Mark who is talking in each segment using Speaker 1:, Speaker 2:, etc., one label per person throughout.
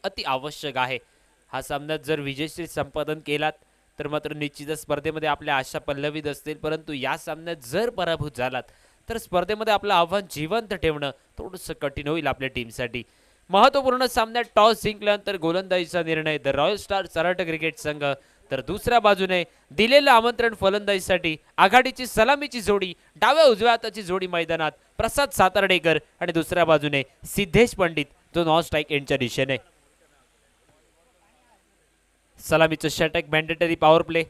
Speaker 1: अति आवश्यक आहे. हा सामना जर विजयश्री संपादन केलात तर मात्र निश्चितच स्पर्धेमध्ये आपल्या आशा पल्लवीत असतील, परंतु या सामन्यात जर पराभूत झालात तर स्पर्धेमध्ये आपलं आव्हान जिवंत ठेवणं थोडंसं कठीण होईल आपल्या टीमसाठी. महत्त्वपूर्ण सामन्यात टॉस जिंकल्यानंतर गोलंदाजीचा निर्णय द रॉयल स्टार चराट क्रिकेट संघ, तर दुसऱ्या बाजूने दिलेलं आमंत्रण फलंदाजीसाठी आघाडीची सलामीची जोडी डाव्या उजव्या हाताची जोडी मैदानात प्रसाद सातर्डेकर आणि दुसऱ्या बाजूने सिद्धेश पंडित जो नॉन स्ट्राईक एंडच्या दिशेने. सलामीचं षटक mandatory power play.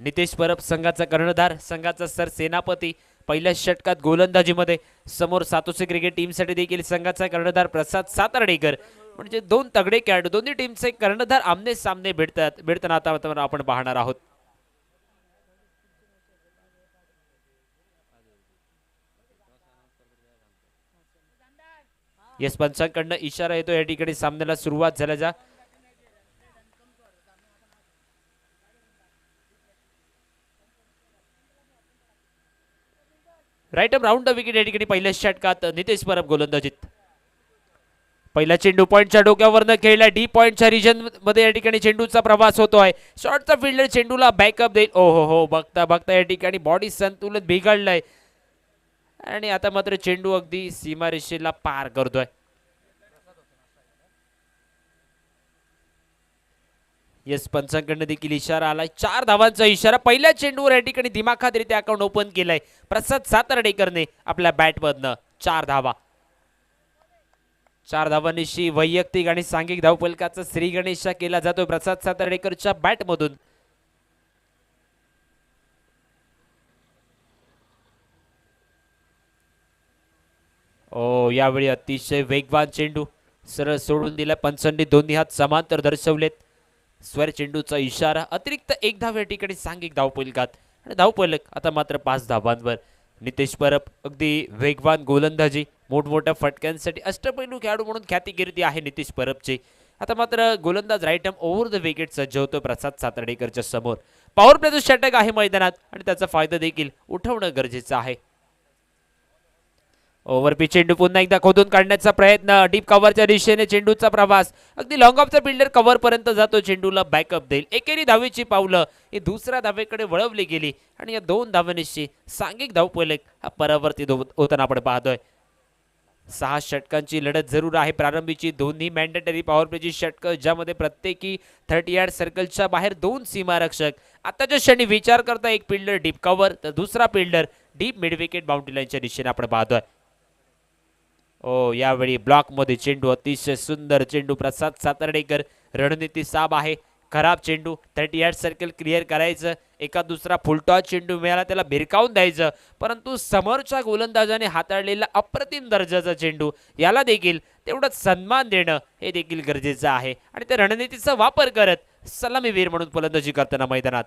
Speaker 1: Nitesh Parab संघाचा कर्णधार, संघाचा सर सेनापती पहिल्या षटकात गोलंदाजीमध्ये. समोर सातोसे क्रिकेट टीमसाठी देखील संघाचा कर्णधार प्रसाद सातर्डेकर. म्हणजे दोन तगडे खेळाडू, दोन्ही टीमचे कर्णधार आमने सामने भिडताना आता आपण पाहणार आहोत. यस पंचांकडनं इशारा येतो या ठिकाणी सामन्याला सुरुवात झाल्याचा. Right up round the wicket या ठिकाणी पहिल्या षटकात नितेश परब गोलंदाजीत. पहिला चेंडू पॉईंटच्या डोक्यावरनं खेळला, डी पॉईंटच्या रिजन मध्ये या ठिकाणी चेंडूचा प्रवास होतोय. शॉर्टचा फिल्डर चेंडूला बॅकअप देईल. ओ हो, बघता बघता या ठिकाणी बॉडी संतुलन बिघडलंय आणि आता मात्र चेंडू अगदी सीमारेषेला पार करतोय. येस पंचांकडनं देखील इशारा आलाय, 4 धावांचा इशारा. पहिल्या चेंडूवर या ठिकाणी दिमाखातरित्या अकाउंट ओपन केलंय प्रसाद सातर्डेकरने आपल्या बॅटमधनं. 4 धावा. 4 धावांनिशी वैयक्तिक आणि सांघिक धावफलकाचा श्री गणेशा केला जातो प्रसाद सातर्डेकरच्या बॅटमधून. यावेळी अतिशय वेगवान चेंडू सरळ सोडून दिला. पंचांनी दोन्ही हात समांतर दर्शवलेत. स्वर चेंडूचा इशारा. अतिरिक्त 1 धाव या ठिकाणी सांघिक धावफलकात आणि धावफलक आता मात्र 5 धावांवर. नितेश परब अगदी वेगवान गोलंदाजी, मोठमोठ्या फटक्यांसाठी अष्टपैलू खेळाडू म्हणून ख्यातिकीर्ती आहे नितेश परबची. आता मात्र गोलंदाज right arm over the wicket सज्ज होतो प्रसाद सातर्डेकरच्या समोर. पॉवर प्लेचं षटक आहे मैदानात आणि त्याचा फायदा देखील उठवणं गरजेचं आहे. ओव्हरपी चेंडू पुन्हा एकदा खोदून काढण्याचा प्रयत्न, डीप कव्हरच्या दिशेने चेंडूचा प्रवास. अगदी लॉंग ऑफचा फिल्डर कव्हर पर्यंत जातो, चेंडूला बॅकअप देईल. एकेरी धावेची पावलं ही दुसऱ्या धावेकडे वळवली गेली आणि या 2 धावांनिशी सांघिक धावफलक हा परावर्तित होताना आपण पाहतोय. 6 षटकांची लढत जरूर आहे प्रारंभीची. दोन्ही मॅन्डेटरी पॉवर प्लेची षटकं ज्यामध्ये प्रत्येकी 30 यार्ड सर्कलच्या बाहेर 2 सीमारक्षक. आताच्या क्षणी विचार करता एक फिल्डर डीप कव्हर तर दुसरा fielder deep mid wicket boundary लाईनच्या दिशेने आपण पाहतोय. यावेळी ब्लॉक मध्ये चेंडू. अतिशय सुंदर चेंडू. प्रसाद सातर्डेकर रणनीती साब आहे. खराब चेंडू 30 यार्ड सर्कल क्लिअर करायचं. एका दुसरा फुलटॉस चेंडू मिळाला त्याला भिरकावून द्यायचं, परंतु समोरच्या गोलंदाजाने हाताळलेला अप्रतिम दर्जाचा चेंडू याला देखील तेवढाच सन्मान देणं हे देखील गरजेचं आहे आणि त्या रणनीतीचा वापर करत सलामीवीर म्हणून फलंदाजी करताना मैदानात.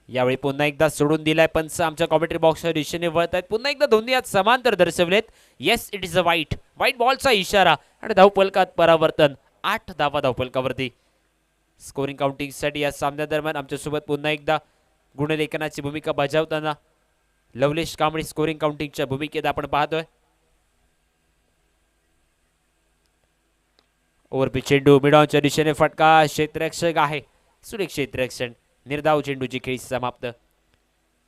Speaker 1: यावेळी पुन्हा एकदा सोडून दिलाय. पंच आमच्या कॉमेंट्री बॉक्सच्या दिशेने वळत आहेत. पुन्हा एकदा दोन्ही हात समांतर दर्शवलेत. Yes it is a white बॉलचा इशारा आणि धावफलकात परावर्तन. 8 धावा धावफलकावरती. स्कोरिंग काउंटिंगसाठी या सामन्यादरम्यान आमच्यासोबत पुन्हा एकदा गुणलेखनाची भूमिका बजावताना लवलेश कांबळी स्कोरिंग काउंटिंगच्या भूमिकेत आपण पाहतोय. ओव्हरपी चेंडू मिडॉनच्या दिशेने फटका. क्षेत्ररक्षक आहे. सुरेख क्षेत्ररक्षण. निर्धाव चेंडूची खेळी समाप्त.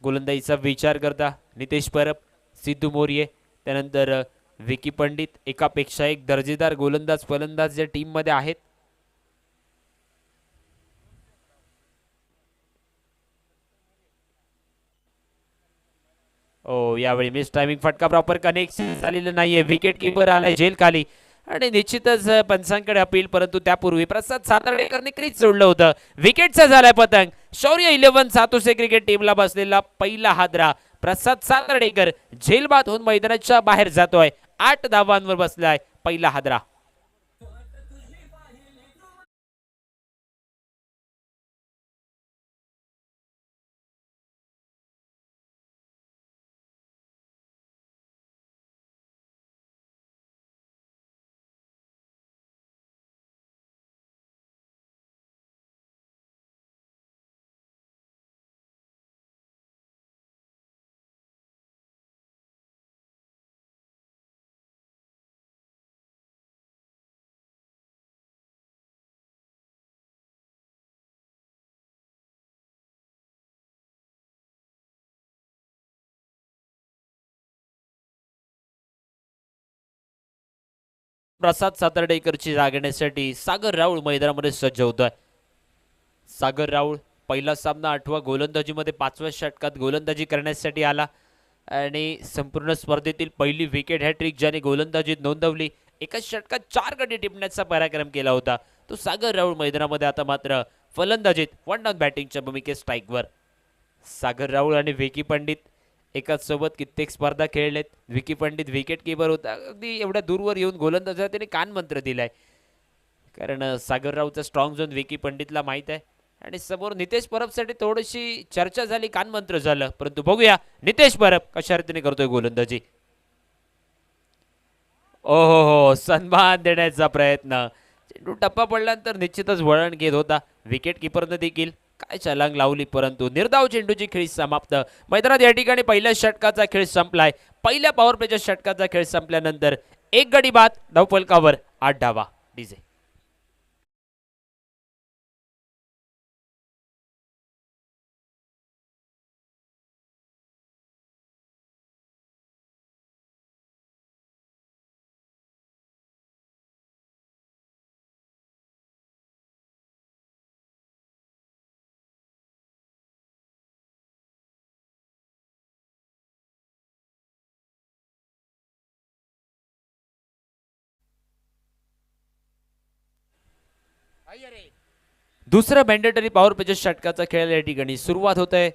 Speaker 1: गोलंदाजीचा विचार करता नितेश परब, सिद्धू मोर्ये, त्यानंतर विकी पंडित एकापेक्षा एक दर्जेदार गोलंदाज फलंदाज या टीम मध्ये आहेत. यावेळी मिस टायमिंग फटका प्रॉपर कनेक्शन झालेलं नाहीये. विकेट किपर आलाय जेल खाली आणि निश्चितच पंचांकडे अपील, परंतु त्यापूर्वी प्रसाद सातर्डेकरने क्रीज सोडलं होतं. विकेटचा झालाय पतंग. शौर्य 11 सातोसे क्रिकेट टीमला बसलेला पहिला हादरा. प्रसाद सातर्डेकर झेलबाद होऊन मैदानाच्या बाहेर जातोय. 8 धावांवर बसलाय पहिला हादरा. प्रसाद सातर्डेकरची जागण्यासाठी सागर राऊळ मैदानामध्ये सज्ज होतोय. सागर राऊळ पहिला सामना 8व्या गोलंदाजीमध्ये 5व्या षटकात गोलंदाजी करण्यासाठी आला आणि संपूर्ण स्पर्धेतील पहिली विकेट हॅट्रिक ज्याने गोलंदाजीत नोंदवली. एकाच षटकात 4 गडी टिपण्याचा पराक्रम केला होता तो सागर राऊळ मैदानामध्ये आता मात्र फलंदाजीत वन डाऊन बॅटिंगच्या भूमिकेत स्ट्राईकवर. सागर राऊळ आणि विकी पंडित एकाच सोबत कित्येक स्पर्धा खेळलेत. विकी पंडित विकेट किपर होता. अगदी एवढ्या दूरवर येऊन गोलंदाजाला त्याने कानमंत्र दिलाय, कारण सागर राऊचा स्ट्रॉंग झोन विकी पंडितला माहीत आहे. आणि समोर नितेश परबसाठी थोडीशी चर्चा झाली, कानमंत्र झालं, परंतु बघूया नितेश परब कशा रीतीने करतोय गोलंदाजी. ओहो हो, सन्मान देण्याचा प्रयत्न. चेंडू टप्पा पडल्यानंतर निश्चितच वळण घेत होता. विकेट किपरनं देखील काय छलांग लावली, परंतु निर्धाव चेंडूची खेळी समाप्त. मैदानात या ठिकाणी पहिल्या षटकाचा खेळ संपलाय. पहिल्या पॉवर प्लेच्या षटकाचा खेळ संपल्यानंतर एक गडी बाद, धावफलकावर 8 धावा. डीजे दुसऱ्या मॅन्डेटरी पॉवर प्लेच्या षटकाचा खेळ या ठिकाणी सुरुवात होत आहे.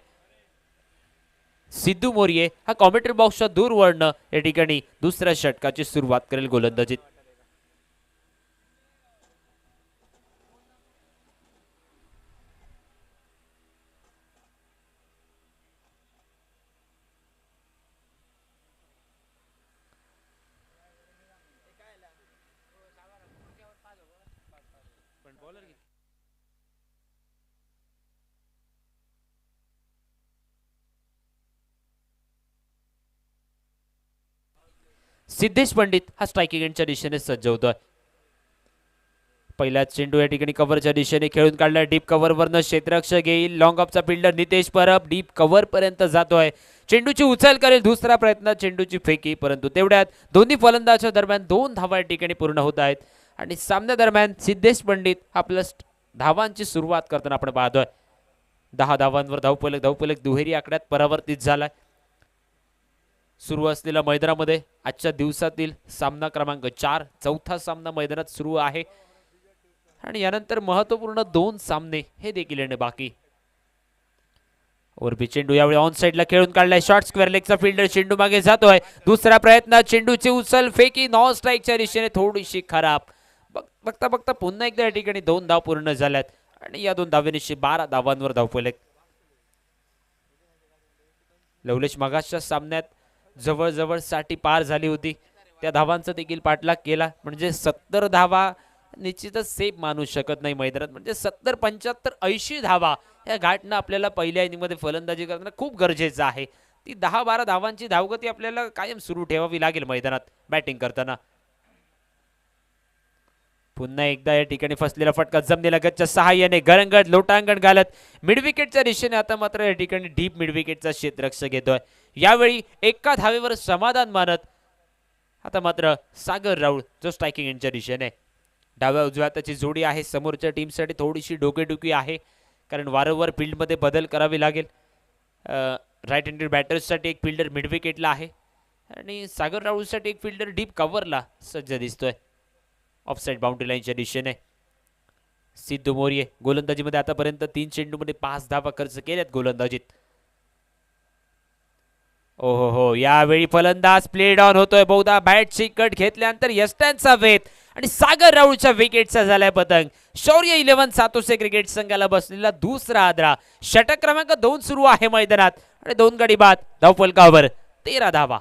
Speaker 1: सिद्धू मोरिये हा कॉमेंट्री बॉक्सच्या दूर वळणं या ठिकाणी दुसऱ्या षटकाची सुरुवात करेल गोलंदाजीत. सिद्धेश पंडित हा स्ट्रायकिंग एंडच्या दिशेने सज्ज होतोय. पहिल्याच चेंडू या ठिकाणी कव्हरच्या दिशेने खेळून काढला. डीप कव्हरवरनं क्षेत्ररक्षक येईल. लॉंग ऑफचा fielder Nitesh Parab deep cover पर्यंत जातोय. चेंडूची उचल करेल. दुसरा प्रयत्न चेंडूची फेकी, परंतु तेवढ्यात दोन्ही फलंदाजाच्या दरम्यान 2 धावा या ठिकाणी पूर्ण होत आहेत आणि सामन्यादरम्यान सिद्धेश पंडित आपल्या धावांची सुरुवात करताना आपण पाहतोय. 10 धावांवर धावफलक दुहेरी आकड्यात परावर्तित झालाय. सुरू असलेल्या मैदानामध्ये आजच्या दिवसातील सामना क्रमांक 4 चौथा सामना मैदानात सुरू आहे आणि यानंतर महत्वपूर्ण 2 सामने हे देखील येणे बाकी. ओरबी चेंडू यावेळी ऑन साइडला खेळून काढलाय. शॉर्ट स्क्वेअर लेगचा फिल्डर चेंडू मागे जातोय. दुसरा प्रयत्न चेंडूची उचल फेकी नॉन स्ट्राईकच्या दिशेने थोडीशी खराब. बघता बघता पुन्हा एकदा या ठिकाणी 2 धाव पूर्ण झाल्यात आणि या 2 धावेनिशी 12 धावांवर धावफलक. लवलेश मगाच्या सामन्यात जवळजवळ 60 पार झाली होती. त्या धावांचा देखील पाठलाग केला, म्हणजे 70 धावा निश्चितच सेफ मानू शकत नाही मैदानात. म्हणजे 70, 75, 80 धावा या गाठणं आपल्याला पहिल्या इनिंगमध्ये फलंदाजी करताना खूप गरजेचं आहे. ती 10-12 धावांची धावगती आपल्याला कायम सुरू ठेवावी लागेल मैदानात बॅटिंग करताना. पुन्हा एकदा या ठिकाणी फसलेला फटका जमिनीलगतच्या सहाय्याने गरंगट लोटांगण घालत मिडविकेटच्या दिशेने आता मात्र या ठिकाणी डीप मिडविकेटचा क्षेत्ररक्षक येतोय. यावेळी एका धावेवर समाधान मानत आता मात्र सागर राऊळ जो स्ट्रायकिंग एंडच्या दिशेने. डाव्या उजव्या त्याची जोडी आहे. समोरच्या टीमसाठी थोडीशी डोकेदुखी आहे, कारण वारंवार फील्डमध्ये बदल करावे लागेल. राईट हँडेड बॅटर्ससाठी एक फिल्डर मिडविकेटला आहे आणि सागर राऊळसाठी एक फिल्डर डीप कव्हरला सज्ज दिसतोय ऑफसाइड बाउंड्री लाईनच्या दिशेने. सिद्धू मोरिये गोलंदाजीमध्ये आतापर्यंत 3 चेंडूमध्ये 5 धावा खर्च केल्यात गोलंदाजीत. ओहो हो, यावेळी फलंदाज प्ले डाऊन होतोय. बहुधा बॅटची कट घेतल्यानंतर यष्टांचा वेध आणि सागर राऊळच्या विकेटचा झालाय पतंग. शौर्य 11 सातोसे क्रिकेट संघाला बसलेला दुसरा आदरा. षटक क्रमांक 2 सुरू आहे मैदानात आणि 2 गडी बाद, धावफलकावर 13 धावा.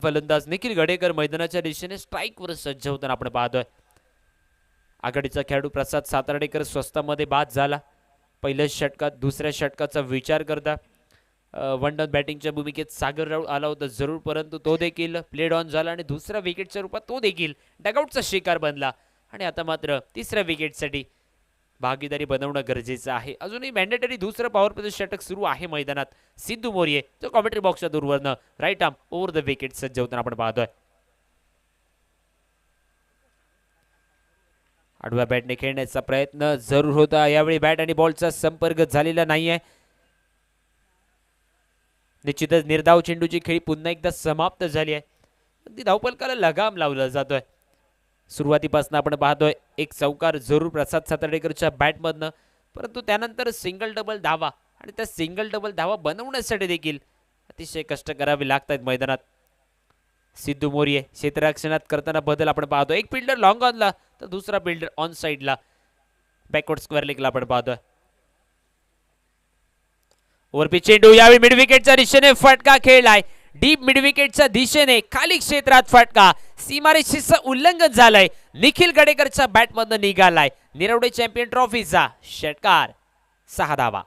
Speaker 1: फलंदाज निखिल गडेकर मैदानाच्या दिशेने स्ट्राईकवर सज्ज होताना आपण पाहतोय. आघाडीचा खेळाडू प्रसाद सातार्डेकर स्वस्तामध्ये बाद झाला. पहिल्या षटकात दुसऱ्या षटकाचा विचार करता वन डाऊन बॅटिंगच्या भूमिकेत सागर राऊळ आला होता जरूर, परंतु तो देखील प्लेड ऑन झाला आणि दुसऱ्या विकेटच्या रूपात तो देखील डगआउटचा शिकार बनला. आणि आता मात्र तिसऱ्या विकेटसाठी भागीदारी बनवणं गरजेचं आहे. अजूनही मॅन्डेटरी दुसरं पॉवर प्ले षटक सुरू आहे मैदानात. सिद्धू मोरिये जो कॉमेंट्री बॉक्सच्या दूरवरनं right arm over the wicket सज्ज होताना आपण पाहतोय. आडव्या बॅटने खेळण्याचा प्रयत्न जरूर होता. यावेळी बॅट आणि बॉलचा संपर्क झालेला नाहीये. निश्चितच निर्धाव चेंडूची खेळी पुन्हा एकदा समाप्त झाली आहे. ती धावपलकाला लगाम लावला जातोय. सुरुवातीपासून आपण पाहतोय एक चौकार जरूर प्रसाद सातार्डेकरच्या बॅटमधनं, परंतु त्यानंतर सिंगल डबल धावा आणि त्या सिंगल डबल धावा बनवण्यासाठी देखील अतिशय कष्ट करावे लागतात मैदानात. सिद्धू मोरिये क्षेत्ररक्षणात करताना बदल आपण पाहतो. एक फिल्डर लॉंग ऑनला तर दुसरा फिल्डर ऑन साइडला बॅकवर्ड स्क्वेअर लेगला आपण पाहतोय. ओव्हरपिच चेंडू यावेळी मिड विकेटच्या दिशेने फटका खेळलाय. डीप मिड विकेटच्या दिशेने खाली क्षेत्रात फटका, सीमारेषेचं उल्लंघन झालंय. निखिल गडेकरच्या बॅटमधनं निघालाय. निरवडे चॅम्पियन ट्रॉफीचा षटकार 6 धावा.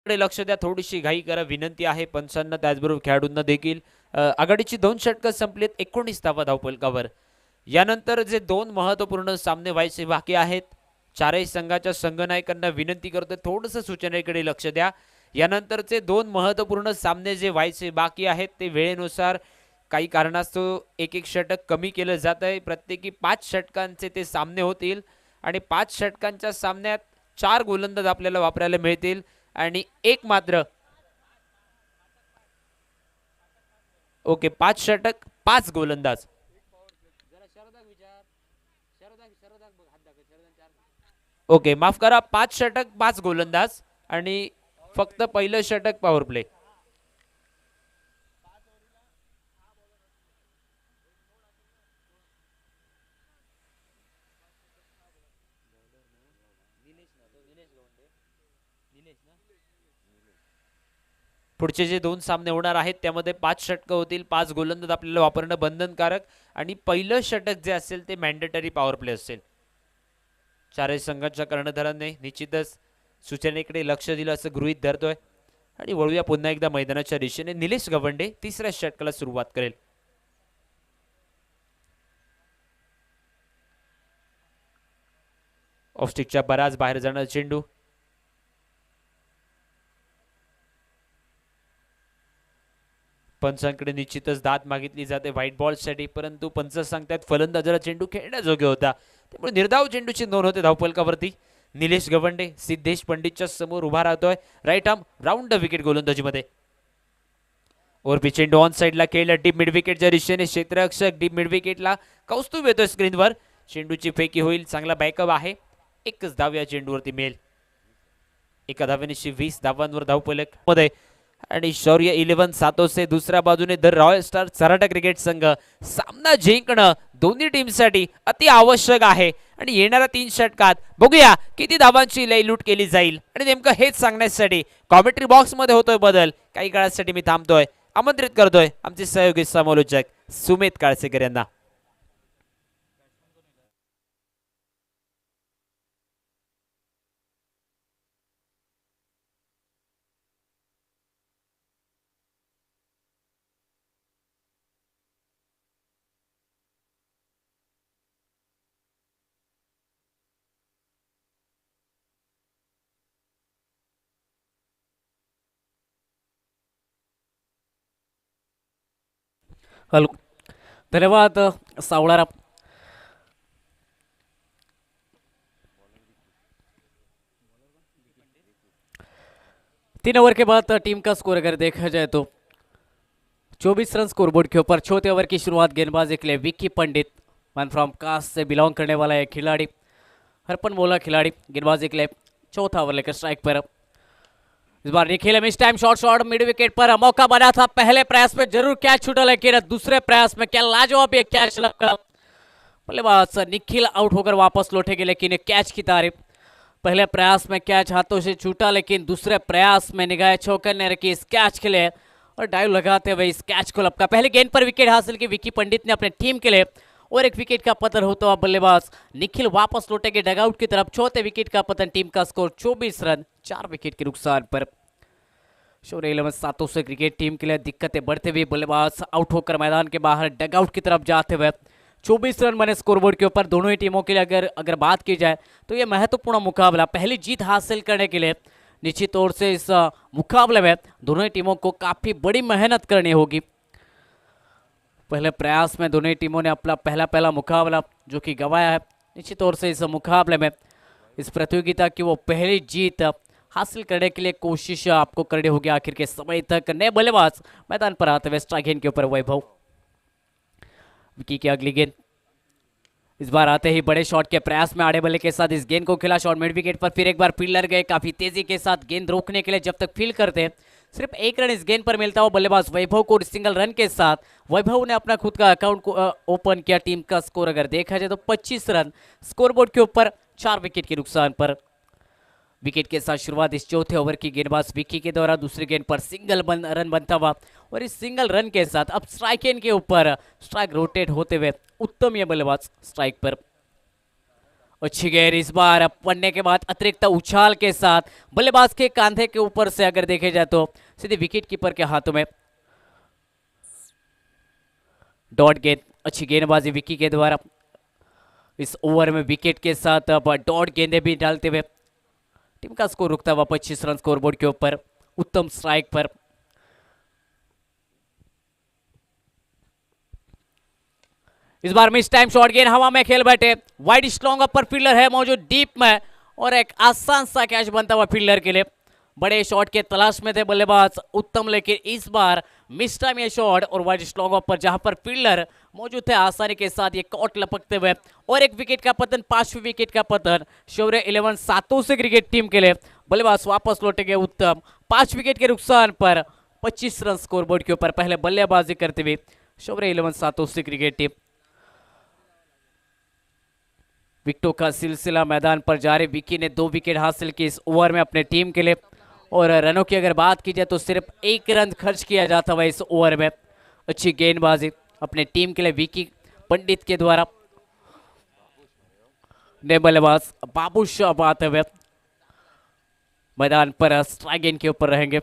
Speaker 1: लक्ष द्या, थोडीशी घाई करा विनंती आहे पंचांना, त्याचबरोबर खेळाडूंना देखील. आघाडीची 2 षटकं संपलीत, 19 धावा धावपलकावर. यानंतर जे 2 महत्त्वपूर्ण सामने व्हायचे बाकी आहेत, चारही संघाच्या संघनायकांना विनंती करतोय थोडंसं सूचनेकडे लक्ष द्या. यानंतरचे 2 महत्त्वपूर्ण सामने जे व्हायचे बाकी आहेत ते वेळेनुसार काही कारणास्तव एक षटक कमी केलं जात आहे. प्रत्येकी 5 षटकांचे ते सामने होतील आणि 5 षटकांच्या सामन्यात 4 गोलंदाज आपल्याला वापरायला मिळतील आणि एक मात्र 5 षटक 5 गोलंदाज. माफ करा, 5 षटक 5 गोलंदाज आणि फक्त पहिलं षटक पॉवर प्ले. पुढचे जे 2 सामने होणार आहेत त्यामध्ये 5 षटकं होतील, 5 गोलंदाज आपल्याला वापरणं बंधनकारक आणि पहिलं षटक जे असेल ते मॅन्डेटरी पॉवर प्ले असेल. चारही संघांच्या कर्णधारांनी निश्चितच सूचनेकडे लक्ष दिलं असं गृहीत धरतोय. आणि वळूया पुन्हा एकदा मैदानाच्या दिशेने. निलेश गवंडे तिसऱ्या षटकाला सुरुवात करेल. ऑफस्टिकच्या बराच बाहेर जाणार चेंडू. पंचांकडे निश्चितच दाद मागितली जाते व्हाईट बॉलसाठी, परंतु पंच सांगतात फलंदाजाला चेंडू खेळण्याजोगे होता, त्यामुळे निर्धाव चेंडूची नोंद होते धावपलकावरती. निलेश गवंडे सिद्धेश पंडितच्या समोर उभा राहतोय right arm round the wicket गोलंदाजीमध्ये. ओव्हरपिच चेंडू ऑन साइडला खेळला डीप मिड विकेटच्या दिशेने. क्षेत्ररक्षक डीप मिड विकेटला कौस्तुभ येतोय स्क्रीनवर. चेंडूची फेकी होईल, चांगला बॅकअप आहे. एकच धाव या चेंडूवरती मिळेल. एका धावेनिशी 20 धावांवर धावपलक मध्ये. आणि शौर्य 11 सातोसे दुसऱ्या बाजूने द रॉयल स्टार सराटा क्रिकेट संघ. सामना जिंकणं दोन्ही टीमसाठी अति आवश्यक आहे आणि येणाऱ्या 3 षटकात बघूया किती धावांची लयलूट केली जाईल. आणि नेमकं हेच सांगण्यासाठी कॉमेंट्री बॉक्स मध्ये होतोय बदल. काही काळासाठी मी थांबतोय, आमंत्रित करतोय आमचे सहयोगी समालोचक सुमित काळसेकर यांना.
Speaker 2: हॅलो, धन्यवाद सावळाराम. तीन ओवर के बाद टीम का स्कोर अगर देखा जाए तो 24 रन स्कोरबोर्ड के ऊपर. चौथे ओवर की शुरुआत गेंदबाजी के लिए Vicky Pandit, man from caste से बिलोंग करने वाला एक खिलाड़ी. हरपन बोला खिलाड़ी गेंदबाजी के लिए चौथा ओवर लेकर स्ट्राइक पर। इस बार Nikhil mistime shot mid wicket पर मौका बना था, पहले प्रयास में जरूर कैच छूटा, लेकिन दूसरे प्रयास में क्या लाजवाब ये कैच लगा। बल्लेबाज निखिल आउट होकर वापस लौटेंगे, लेकिन कैच की तारीफ। पहले प्रयास में कैच हाथों से छूटा, लेकिन दूसरे प्रयास में निगाह चौकर ने रखी इस कैच के लिए और डाइव लगाते हुए इस कैच को लपका। पहले गेंद पर विकेट हासिल की विकी पंडित ने अपने टीम के लिए और एक विकेट का पतन होता हुआ बल्लेबाज निखिल वापस लौटेंगे डगआउट की तरफ। चौथे विकेट का पतन, टीम का स्कोर 24 रन 4 विकेट के नुकसान पर। शौर्य 11 सातों से क्रिकेट टीम के लिए दिक्कतें बढ़ते हुए बल्लेबाज आउट होकर मैदान के बाहर डगआउट की तरफ जाते हुए 24 रन बने स्कोरबोर्ड के ऊपर। दोनों ही टीमों के लिए अगर बात की जाए तो यह महत्वपूर्ण मुकाबला, पहली जीत हासिल करने के लिए निश्चित तौर से इस मुकाबले में दोनों ही टीमों को काफी बड़ी मेहनत करनी होगी। पहले प्रयास में दोनों ही टीमों ने अपना पहला मुकाबला जो कि गंवाया है। निश्चित तौर से इस मुकाबले में, इस प्रतियोगिता की वो पहली जीत हासिल करने के लिए कोशिश आपको करनी होगी आखिर के समय तक। नए बल्लेबाज मैदान पर आते हुए स्ट्राइक गेंद के ऊपर वैभव। विकी की अगली गेंद इस बार आते ही बड़े शॉट के प्रयास में आड़े बल्ले के साथ इस गेंद को खेला। शॉट मिड विकेट पर फिर एक बार फील्डर गए काफी तेजी के साथ गेंद रोकने के लिए। जब तक फील्ड करते सिर्फ एक रन इस गेंद पर मिलता हुआ बल्लेबाज वैभव को सिंगल रन के साथ वैभव ने अपना खुद का अकाउंट को ओपन किया। टीम का स्कोर अगर देखा जाए तो 25 रन स्कोरबोर्ड के ऊपर 4 विकेट के नुकसान पर। विकेट के साथ शुरुआत इस चौथे ओवर की गेंदबाज विकी के द्वारा। दूसरी गेंद पर सिंगल रन बनता हुआ और इस सिंगल रन के साथ अब स्ट्राइक गेंद के ऊपर स्ट्राइक रोटेट होते हुए उत्तम ये बल्लेबाज स्ट्राइक पर। अच्छी गेंद इस बार पड़ने के बाद अतिरिक्त उछाल के साथ बल्लेबाज के कांधे के ऊपर से अगर देखे जाए तो सीधे विकेट कीपर के हाथों में। डॉट गेंद, अच्छी गेंदबाजी विकी के द्वारा। इस ओवर में विकेट के साथ अब डॉट गेंदें भी डालते हुए टीम का स्कोर रुकता हुआ 25 रन स्कोरबोर्ड के ऊपर। उत्तम स्ट्राइक पर। इस बार मिस टाइम शॉट गेंद हवा में खेल बैठे, वाइड स्लॉन्ग अपर फील्डर है मौजूद डीप में और एक आसान सा कैच बनता हुआ फील्डर के लिए। बड़े शॉट के तलाश में थे बल्लेबाज उत्तम, लेकिन इस बार मिस टाइम ये शॉट और वाइड स्लॉन्ग अपर जहां पर फील्डर मौजूद थे आसानी के साथ ये कॉट लपकते हुए और एक विकेट का पतन, 5वें विकेट का पतन। शौर्य 11 सातों से क्रिकेट टीम के लिए बल्लेबाज वापस लौटेंगे उत्तम 5 विकेट के नुकसान पर 25 रन स्कोरबोर्ड के ऊपर। पहले बल्लेबाजी करते हुए शौर्य 11 सातों से क्रिकेट टीम। विकेटों का सिलसिला मैदान पर जारी। विकी ने 2 विकेट हासिल की इस ओवर में अपने टीम के लिए और रनों की अगर बात की जाए तो सिर्फ 1 रन खर्च किया जाता हुआ इस ओवर में। अच्छी गेंदबाजी अपने टीम के लिए विकी पंडित के द्वारा। नए बल्लेबाज बाबूश अब आते हुए मैदान पर स्ट्राइक गेंद के ऊपर रहेंगे।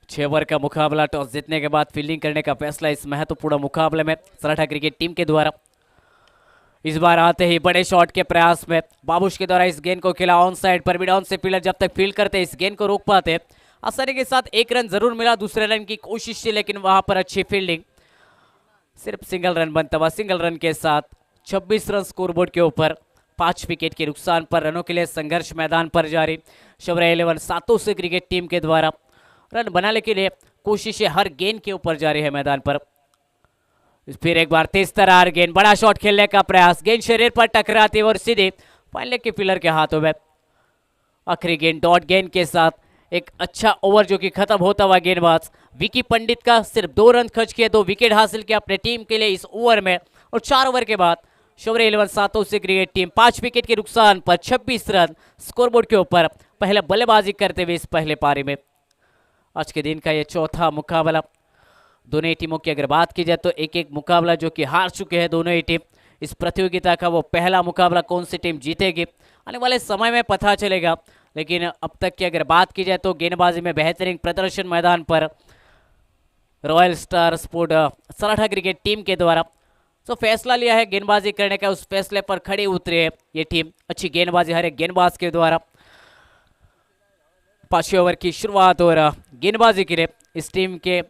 Speaker 2: 6 ओवर का मुकाबला, टॉस जीतने के बाद फील्डिंग करने का फैसला इस महत्वपूर्ण मुकाबले में सराठा क्रिकेट टीम के द्वारा। इस बार आते ही बड़े शॉट के प्रयास में बाबूश के द्वारा इस गेंद को खेला on side per. Mid on say fielder जब तक फील्ड करते इस गेंद को रोक पाते आसानी के साथ 1 रन जरूर मिला। दूसरे रन की कोशिश थी लेकिन वहां पर अच्छी फील्डिंग, सिर्फ सिंगल रन बनता हुआ। सिंगल रन के साथ 26 रन स्कोरबोर्ड के ऊपर 5 विकेट के नुकसान पर। रनों के लिए संघर्ष मैदान पर जारी। शौर्य 11 सातों से क्रिकेट टीम के द्वारा रन बनाने के लिए कोशिशें हर गेंद के ऊपर जारी है मैदान पर। फिर एक बार तेज तरार गेंद, बड़ा शॉट खेलने का प्रयास, गेंद शरीर पर टकराती और सीधे फाइनल के फील्डर के हाथों में। आखिरी गेंद डॉट गेंद के साथ एक अच्छा ओवर जो कि खत्म होता हुआ गेंदबाज विकी पंडित का सिर्फ 2 रन खर्च किए, 2 विकेट हासिल किए अपने टीम के लिए इस ओवर में। और 4 ओवर के बाद शौर्य 11 सातों से क्रिकेट टीम 5 विकेट के नुकसान पर 26 रन स्कोरबोर्ड के ऊपर पहले बल्लेबाजी करते हुए इस पहले पारी में। आज के दिन का ये चौथा मुकाबला। दोनों ही टीमों की अगर बात की जाए तो एक मुकाबला जो कि हार चुके हैं दोनों ही टीम। इस प्रतियोगिता का वो पहला मुकाबला कौन सी टीम जीतेगी आने वाले समय में पता चलेगा, लेकिन अब तक की अगर बात की जाए तो गेंदबाजी में बेहतरीन प्रदर्शन मैदान पर रॉयल स्टार स्पोर्ट सराठा क्रिकेट टीम के द्वारा जो फैसला लिया है गेंदबाजी करने का, उस फैसले पर खड़ी उतरी है ये टीम। अच्छी गेंदबाजी हर एक गेंदबाज के द्वारा। 5वें ओवर की शुरुआत और गेंदबाजी के लिए इस टीम के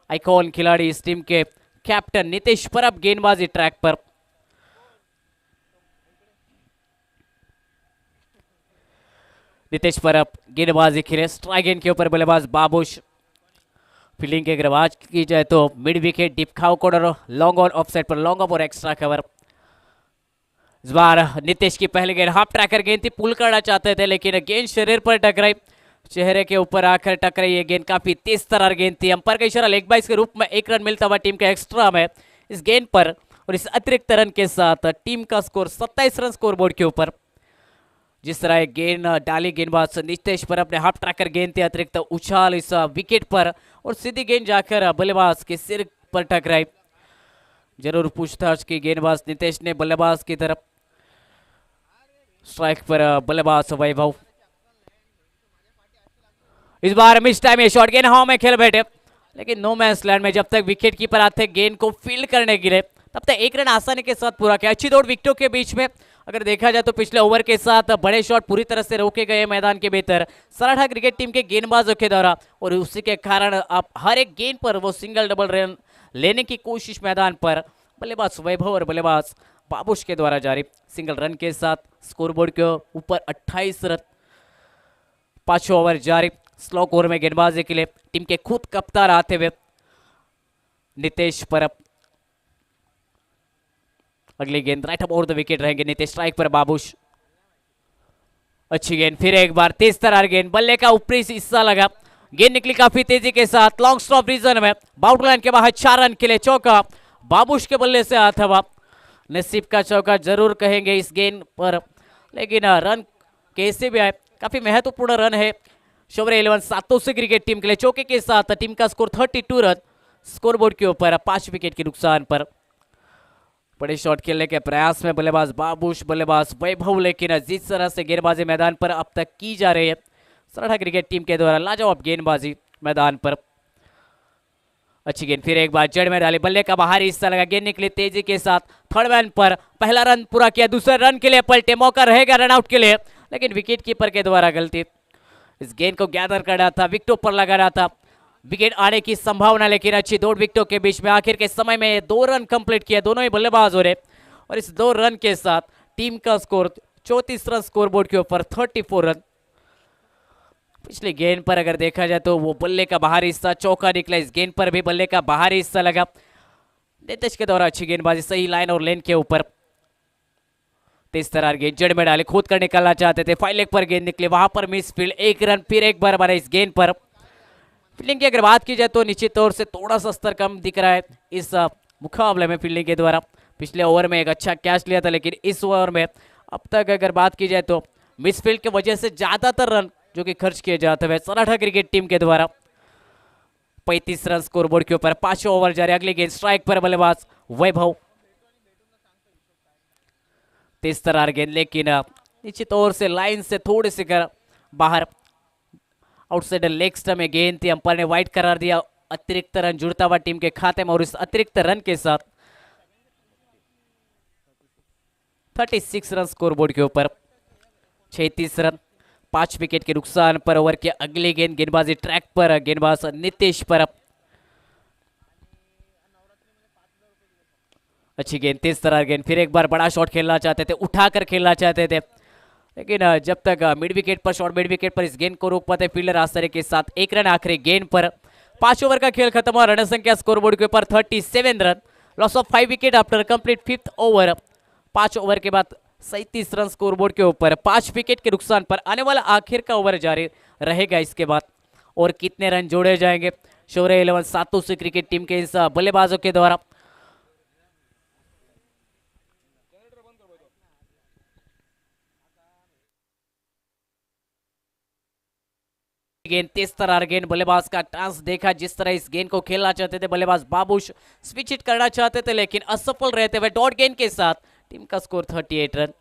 Speaker 2: आइकॉन खिलाड़ी, इस टीम के कैप्टन नितेश परब गेंदबाजी ट्रैक पर। नितेश परब गेंदबाजी खेले, स्ट्राइक गेंद के ऊपर बल्लेबाज बाबूश। फील्डिंग की अगर बात की जाए तो मिड विकेट, डीप खाव corner, long on off side per long off और एक्स्ट्रा कवर। इस बार नीतीश की पहली गेंद हाफ ट्रैकर गेंद थी, पुल करना चाहते थे लेकिन गेंद शरीर पर टकराई, चेहरे के ऊपर आकर टकराई। ये गेंद काफी तेज तरार गेंद थी। अंपायर का इशारा लेग बाइस के रूप में 1 रन मिलता हुआ टीम के एक्स्ट्रा में इस गेंद पर, और इस अतिरिक्त रन के साथ टीम का स्कोर 27 रन स्कोरबोर्ड के ऊपर। जिस तरह एक गेंद डाली गेंदबाज नीतीश पर, अपने हाफ ट्रैकर गेंद थी, अतिरिक्त उछाल इस विकेट पर और सीधी गेंद जाकर बल्लेबाज के सिर पर टकराई। जरूर पूछताछ की गेंदबाज नीतीश ने बल्लेबाज की तरफ। स्ट्राइक पर बल्लेबाज वैभव। इस बार मिस टाइम ये शॉट, गेंद हवा में खेल बैठे लेकिन नो मैंस लैंड में। जब तक विकेट कीपर आते गेंद को फील्ड करने के लिए तब तक 1 रन आसानी के साथ पूरा किया। अच्छी दौड़ विकेटों के बीच में। अगर देखा जाए तो पिछले ओवर के साथ बड़े शॉट पूरी तरह से रोके गए मैदान के भीतर सराठा क्रिकेट टीम के गेंदबाजों के द्वारा, और उसी के कारण आप हर एक गेंद पर वो सिंगल डबल रन लेने की कोशिश मैदान पर बल्लेबाज वैभव और बल्लेबाज बाबुश के द्वारा जारी। सिंगल रन के साथ स्कोरबोर्ड के ऊपर 28 रन। 5वां ओवर जारी। स्लो ओवर में गेंदबाजी के लिए टीम के खुद कप्तान आते हुए नीतीश पर। अगली गेंद राइट ओवर द विकेट रहेंगे नीतीश। स्ट्राइक पर बाबुश। अच्छी गेंद, फिर एक बार तेज तरार गेंद, बल्ले का ऊपरी हिस्सा लगा, गेंद निकली काफी तेजी के साथ लॉन्ग स्टॉप रीजन में, बाउंड्री लाइन के बाहर 4 रन के लिए चौका बाबुश के बल्ले से आता हुआ। नसीब का चौका जरूर कहेंगे इस गेंद पर, लेकिन रन कैसे भी आए काफी महत्वपूर्ण रन है शौर्य 11 सातों से क्रिकेट टीम के लिए। चौके के साथ टीम का स्कोर 32 रन स्कोरबोर्ड के ऊपर 5 विकेट के नुकसान पर। बड़े शॉट खेलने के प्रयास में बल्लेबाज बाबुश, बल्लेबाज वैभव, लेकिन जिस तरह से गेंदबाजी मैदान पर अब तक की जा रही है सराठा क्रिकेट टीम के द्वारा लाजवाब गेंदबाजी मैदान पर। अच्छी गेंद, फिर एक बार जड़ में डाली, बल्ले का बाहरी हिस्सा लगा, गेंद निकली तेजी के साथ थर्ड मैन पर। पहला रन पूरा किया, दूसरे रन के लिए पलटे, मौका रहेगा रन आउट के लिए, लेकिन विकेट कीपर के द्वारा गलती। इस गेंद को गैदर करना था, विकेटों पर लगाना था, विकेट आने की संभावना, लेकिन अच्छी दौड़ विकेटों के बीच में आखिर के समय में 2 रन कंप्लीट किया दोनों ही बल्लेबाजों ने, और इस 2 रन के साथ टीम का स्कोर 34 रन स्कोरबोर्ड के ऊपर 34 रन। पिछली गेंद पर अगर देखा जाए तो वो बल्ले का बाहरी हिस्सा चौका निकला, इस गेंद पर भी बल्ले का बाहरी हिस्सा लगा। नीतीश के द्वारा अच्छी गेंदबाजी, सही लाइन और लेन के ऊपर। तेज तरार गेंद जड़ में डाले, खोद कर निकालना चाहते थे, फाइल लेग पर गेंद निकली, वहां पर मिस फील्ड, 1 रन फिर एक बार बना इस गेंद पर। फील्डिंग की अगर बात की जाए तो निश्चित तौर से थोड़ा सा स्तर कम दिख रहा है इस मुकाबले में फील्डिंग के द्वारा। पिछले ओवर में एक अच्छा कैच लिया था, लेकिन इस ओवर में अब तक अगर बात की जाए तो मिसफील्ड की वजह से ज्यादातर रन जो कि खर्च किए जाते हुए सराठा क्रिकेट टीम के द्वारा। 35 रन स्कोरबोर्ड के ऊपर। 5वां ओवर जारी। अगली गेंद स्ट्राइक पर बल्लेबाज वैभव। तेज तरार गेंद, लेकिन निश्चित तौर से लाइन से थोड़े से बाहर आउटसाइडर लेग स्टंप में गेंद थी, अंपायर ने वाइड करार दिया। अतिरिक्त रन जुड़ता हुआ टीम के खाते में, और इस अतिरिक्त रन के साथ 36 रन स्कोरबोर्ड के ऊपर। 36 रन 5 विकेट के नुकसान पर। ओवर के अगली गेंद गेंदबाजी ट्रैक पर, गेंदबाज नीतीश पर। अच्छी गेंद, तेज तरार गेंद, फिर एक बार बड़ा शॉट खेलना चाहते थे, उठाकर खेलना चाहते थे, लेकिन जब तक मिड विकेट पर शॉट मिड विकेट पर इस गेंद को रोक पाते फील्डर आश्चर्य के साथ 1 रन आखिरी गेंद पर। 5 ओवर का खेल खत्म हुआ, रन संख्या स्कोरबोर्ड के ऊपर 37 run. Loss of 5 wicket after complete 5th over. 5 over के बाद 37 रन स्कोरबोर्ड के ऊपर 5 विकेट के नुकसान पर। आने वाला आखिर का ओवर जारी रहेगा इसके बाद, और कितने रन जोड़े जाएंगे शौर्य 11 सातों से क्रिकेट टीम के इस बल्लेबाजों के द्वारा। गेंद, तेज तरार गेंद, बल्लेबाज का चांस देखा, जिस तरह इस गेंद को खेलना चाहते थे बल्लेबाज बाबुश, स्विच हिट करना चाहते थे लेकिन असफल रहते हुए डॉट गेंद के साथ टीम का स्कोर 38 रन।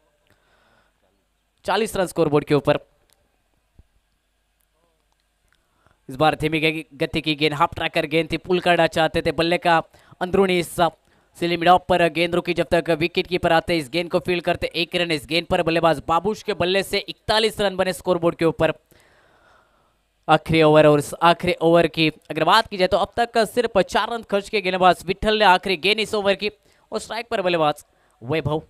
Speaker 2: 40 रन स्कोरबोर्ड के ऊपर। इस बार धीमी गति की गेंद, हाफ ट्रैकर गेंद थी, पुल करना चाहते थे, बल्ले का अंदरूनी हिस्सा सिली मिड ऑफ पर गेंद रुकी, जब तक विकेट कीपर आते इस गेंद को फील्ड करते 1 रन। इस गेंद पर बल्लेबाज बाबुश के बल्ले से 41 रन बने स्कोरबोर्ड के ऊपर। आखिरी ओवर, और इस आखिरी ओवर की अगर बात की जाए तो अब तक सिर्फ 4 रन खर्च किए गेंदबाज विठल ने आखिरी गेंद इस ओवर की, और स्ट्राइक पर बल्लेबाज वैभव।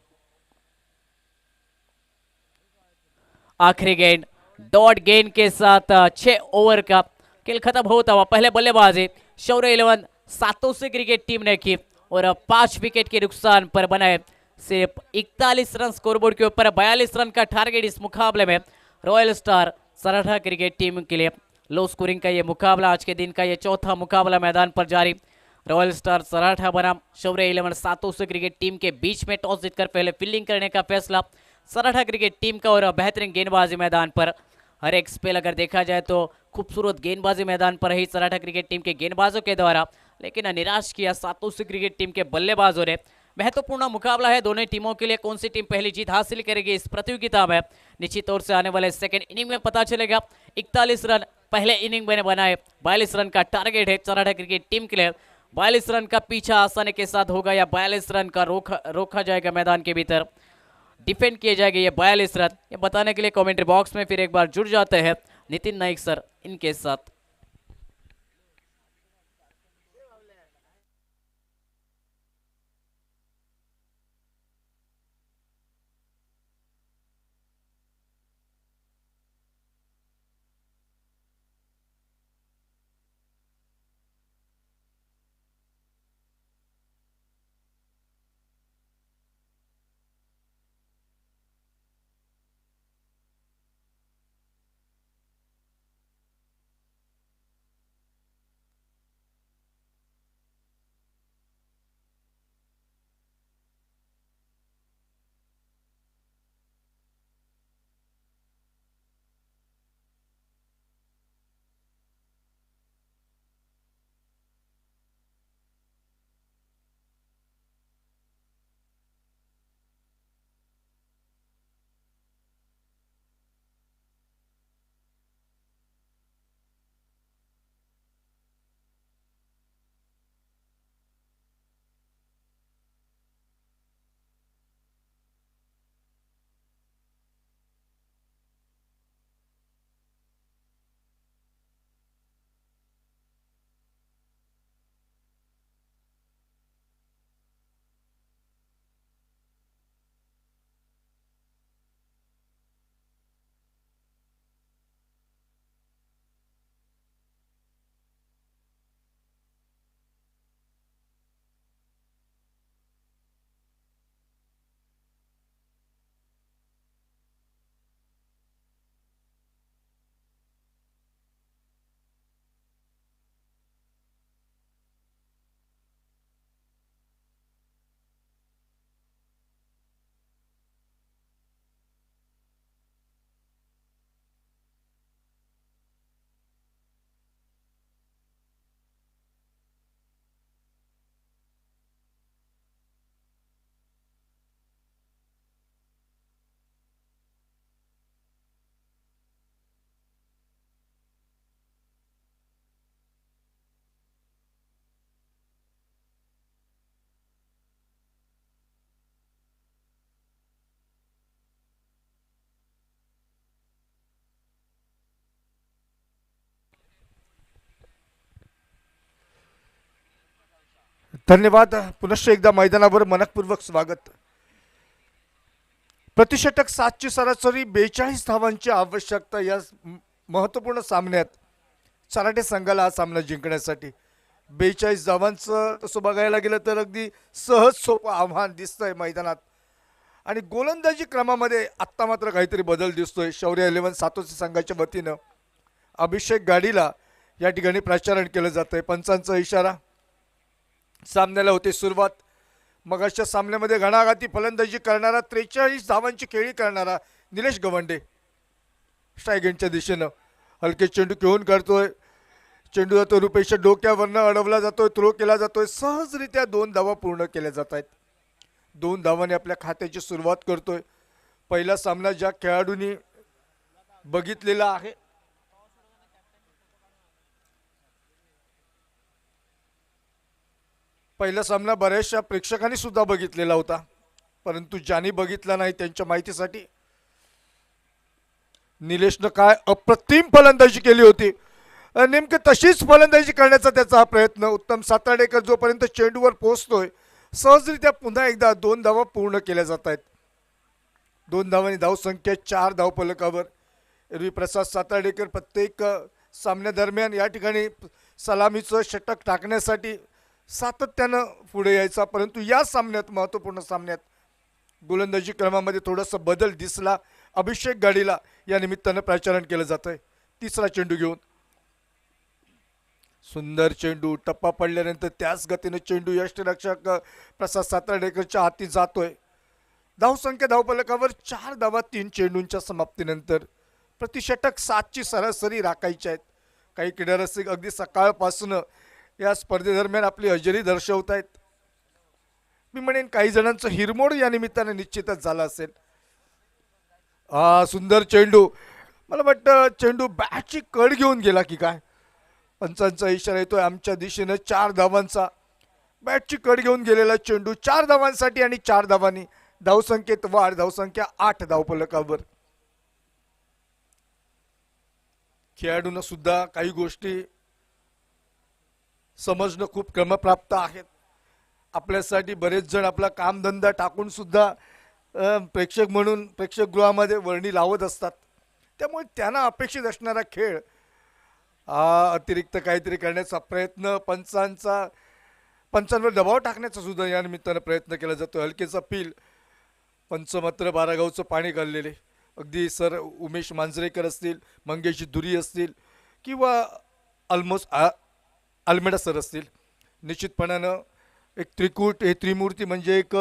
Speaker 2: आखिरी गेंद डॉट गेंद के साथ 6 ओवर का खेल खत्म होता हुआ पहले बल्लेबाजी शौर्य 11 सातों से क्रिकेट टीम ने की, और 5 विकेट के नुकसान पर बनाए सिर्फ 41 रन स्कोरबोर्ड के ऊपर 42 रन का टारगेट इस मुकाबले में रॉयल स्टार सराठा क्रिकेट टीम के लिए। लो स्कोरिंग का ये मुकाबला, आज के दिन का ये चौथा मुकाबला मैदान पर जारी। रॉयल स्टार सराठा बनाम शौर्य 11 सातों क्रिकेट टीम के बीच में टॉस जीतकर पहले फील्डिंग करने का फैसला सराठा क्रिकेट टीम का और बेहतरीन गेंदबाजी मैदान पर। हर एक स्पेल अगर देखा जाए तो खूबसूरत गेंदबाजी मैदान पर रही सराठा क्रिकेट टीम के गेंदबाजों के द्वारा, लेकिन निराश किया सातों क्रिकेट टीम के बल्लेबाजों ने। महत्वपूर्ण मुकाबला है दोनों टीमों के लिए। कौन सी टीम पहली जीत हासिल करेगी इस प्रतियोगिता में, निश्चित तौर से आने वाले सेकंड इनिंग में पता चलेगा। 41 रन पहले इनिंग में बनाए, 42 रन का टारगेट है सराठा क्रिकेट टीम के लिए। 42 रन का पीछा आसानी के साथ होगा या 42 रन का रोका जाएगा मैदान के भीतर, डिफेंड किए जाएंगे ये 42 रन। ये बताने के लिए कमेंट्री बॉक्स में फिर एक बार जुड़ जाते हैं नितिन नाइक सर इनके साथ।
Speaker 3: धन्यवाद. पुनश्च एकदा मैदानावर मनपूर्वक स्वागत. प्रतिषटक 7ची सरासरी 42 धावांची आवश्यकता या महत्त्वपूर्ण सामन्यात सराटे संघाला हा सामना जिंकण्यासाठी. 42 धावांचं तसं बघायला गेलं तर अगदी सहज सोपं आव्हान दिसतंय मैदानात. आणि गोलंदाजी क्रमामध्ये आत्ता मात्र काहीतरी बदल दिसतोय. शौर्य 11 सातोशी संघाच्या वतीनं अभिषेक गाडीला या ठिकाणी प्रचारण केलं जातंय. पंचांचा इशारा. सामन्याला होते सुरुवात. मगाच्या सामन्यामध्ये घणाघाती फलंदाजी करणारा 43 धावांची खेळी करणारा निलेश गवंडे स्ट्राईक एंडच्या दिशेनं हलके चेंडू घेऊन करतोय. चेंडू जातो रुपेशच्या डोक्यावरनं अडवला जातोय, थ्रो केला जातोय. सहजरित्या 2 धावा पूर्ण केल्या जात आहेत. 2 धावांनी आपल्या खात्याची सुरुवात करतोय. पहिला सामना ज्या खेळाडूंनी बघितलेला आहे पहिला सामना बऱ्याचशा प्रेक्षकांनी सुद्धा बघितलेला होता, परंतु ज्यांनी बघितला नाही त्यांच्या माहितीसाठी निलेशनं काय अप्रतिम फलंदाजी केली होती. नेमकं तशीच फलंदाजी करण्याचा त्याचा हा प्रयत्न. उत्तम साताडेकर जोपर्यंत चेंडूवर पोहोचतोय सहजरित्या पुन्हा एकदा 2 धावा पूर्ण केल्या जात आहेत. 2 धावांनी धावसंख्या 4 धावफलकावर. एरवी प्रसाद साताडेकर प्रत्येक सामन्यादरम्यान या ठिकाणी सलामीचं षटक टाकण्यासाठी सातत्यानं पुढे यायचा, परंतु या सामन्यात महत्त्वपूर्ण सामन्यात गोलंदाजी क्रमामध्ये थोडासा बदल दिसला. अभिषेक गाडीला या निमित्तानं प्राचारण केलं जात आहे. तिसरा चेंडू घेऊन सुंदर चेंडू, टप्पा पडल्यानंतर त्याच गतीने चेंडू यष्टिरक्षक प्रसाद सातर्डेकरच्या हाती जातोय. धावसंख्या धावफलकावर 4 धावा 3 चेंडूंच्या समाप्तीनंतर. प्रतिषटक 7ची सरासरी राखायची आहेत. काही क्रीडारसिक अगदी सकाळपासून या स्पर्धेदरम्यान आपली हजेरी दर्शवत आहेत. मी म्हणेन काही जणांचं हिरमोड या निमित्ताने निश्चितच झाला असेल. सुंदर चेंडू, मला वाटतं चेंडू बॅटची कड घेऊन गेला की काय. पंचांचा इशारा येतोय आमच्या दिशेनं 4 धावांचा. बॅटची कड घेऊन गेलेला चेंडू 4 धावांसाठी आणि 4 धावांनी धावसंख्येत वाढ. धावसंख्या 8 धावफलकावर. खेळाडूंना सुद्धा काही गोष्टी समजणं खूप क्रमप्राप्त आहेत. आपल्यासाठी बरेच जण आपला कामधंदा टाकून सुद्धा प्रेक्षक म्हणून प्रेक्षकगृहामध्ये वर्णी लावत असतात. त्यामुळे त्यांना अपेक्षित असणारा खेळ अतिरिक्त काहीतरी करण्याचा प्रयत्न, पंचांवर दबाव टाकण्याचा सुद्धा या निमित्तानं प्रयत्न केला जातो. हलकेचा पील, पंच मात्र बारागावचं पाणी घाललेले अगदी सर उमेश मांजरेकर असतील, मंगेश धुरी असतील किंवा अल्मेडा सर असतील. निश्चितपणानं एक त्रिकूट, हे त्रिमूर्ती म्हणजे एक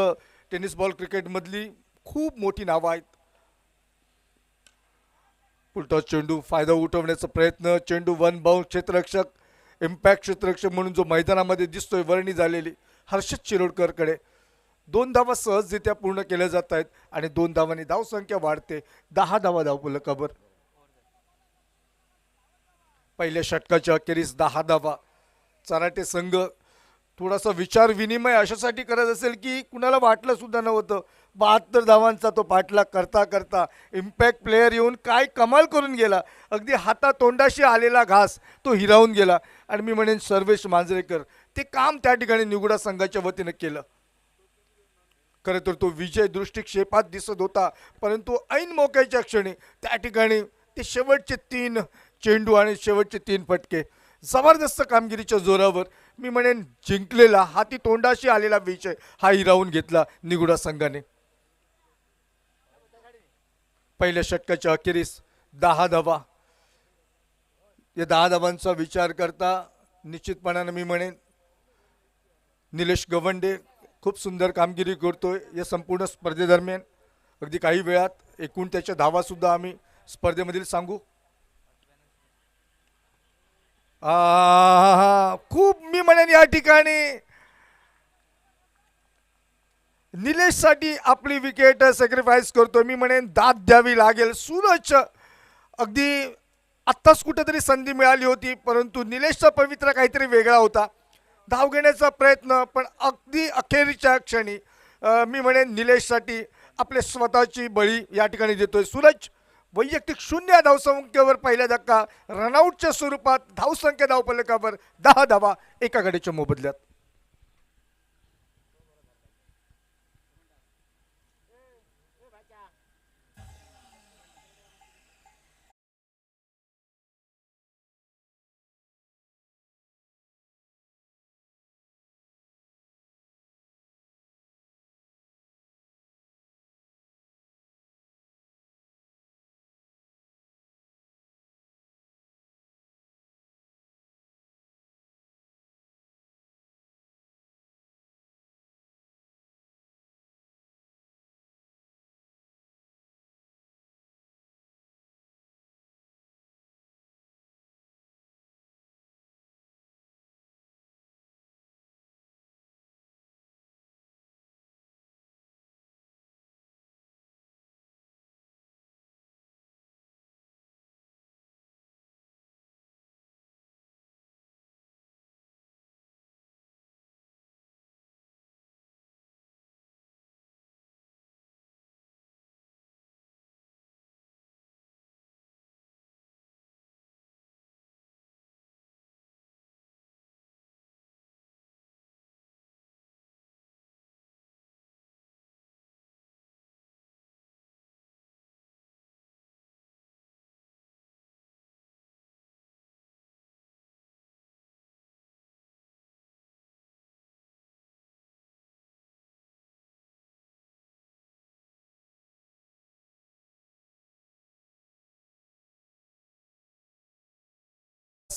Speaker 3: टेनिस बॉल क्रिकेटमधली खूप मोठी नावं आहेत. उलटा चेंडू, फायदा उठवण्याचा प्रयत्न. चेंडू वन बाउंड. क्षेत्ररक्षक, इम्पॅक्ट क्षेत्ररक्षक म्हणून जो मैदानामध्ये दिसतोय वर्णी झालेली हर्षद शिरोडकरकडे. 2 धावा सहजरित्या पूर्ण केल्या जात आहेत आणि 2 धावांनी धावसंख्या वाढते. 10 धावा धावफलकावर. पहिल्या षटकाच्या अखेरीस 10 धावा. चराटे संघ थोडासा विचार विनिमय अशासाठी करत असेल की कुणाला वाटलं सुद्धा नव्हतं 72 धावांचा तो पाठलाग करता करता इम्पॅक्ट प्लेयर येऊन काय कमाल करून गेला. अगदी हातातोंडाशी आलेला घास तो हिरावून गेला. आणि मी म्हणेन सर्वेश मांजरेकर ते काम त्या ठिकाणी निगुडा संघाच्या वतीनं केलं. खरं तर तो विजय दृष्टिक्षेपात दिसत होता, परंतु ऐन मोक्याच्या क्षणी त्या ठिकाणी ते शेवटचे 3 चेंडू आणि शेवटचे 3 फटके जबरदस्त कामगिरीच्या जोरावर मी म्हणेन जिंकलेला, हाती तोंडाशी आलेला विजय हा हिरावून घेतला निगुडा संघाने. पहिल्या षटकाच्या अखेरीस 10 धावा. या 10 धावांचा विचार करता निश्चितपणाने मी म्हणेन निलेश गवंडे खूप सुंदर कामगिरी करतोय या संपूर्ण स्पर्धेदरम्यान. अगदी काही वेळात एकूण त्याच्या धावा सुद्धा आम्ही स्पर्धेमधील सांगू. खूप मी म्हणेन या ठिकाणी निलेशसाठी आपली विकेट सॅक्रिफाईस करतो. मी म्हणेन दाद द्यावी लागेल. सूरज अगदी आत्ताच कुठेतरी संधी मिळाली होती, परंतु निलेशचा पवित्रा काहीतरी वेगळा होता. धाव घेण्याचा प्रयत्न, पण अगदी अखेरीच्या क्षणी मी म्हणेन निलेशसाठी आपले स्वतःची बळी या ठिकाणी देतोय. सूरज वैयक्तिक 0 धावसंख्येवर पहिला धक्का. रनआउटच्या स्वरूपात धावसंख्या धावफलकावर 10 धावा एका गड्याच्या मोबदल्यात.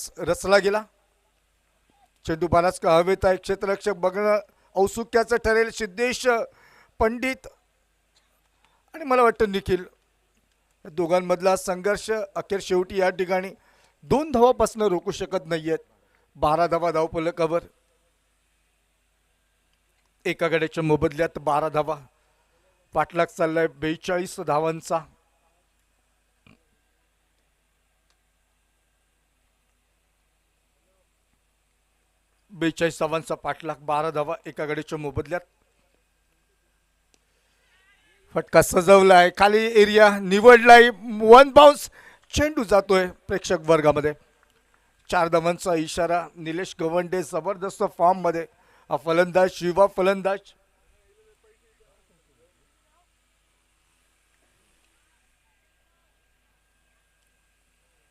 Speaker 3: बराच रचला गेला. चेंडू बराच का हवेत आहे. क्षेत्ररक्षक बघणं औत्सुक्याचं ठरेल. सिद्धेश पंडित आणि मला वाटतं निखिल, दोघांमधला संघर्ष अखेर शेवटी या ठिकाणी 2 धावापासून रोखू शकत नाहीयेत. 12 धावा धावफलकावर. एका गड्याच्या मोबदल्यात 12 धावा. पाठलाग चाललाय 42 धावांचा. धावांचा पाठलाग, 12 धावा एका गड्याच्या मोबदल्यात. फटका सजवलाय, खाली एरिया निवडलाय, 1 बाउन्स. चेंडू जातोय प्रेक्षक वर्गामध्ये. 4 धावांचा इशारा. निलेश गवंडे जबरदस्त फॉर्म मध्ये. हा फलंदाज, युवा फलंदाज.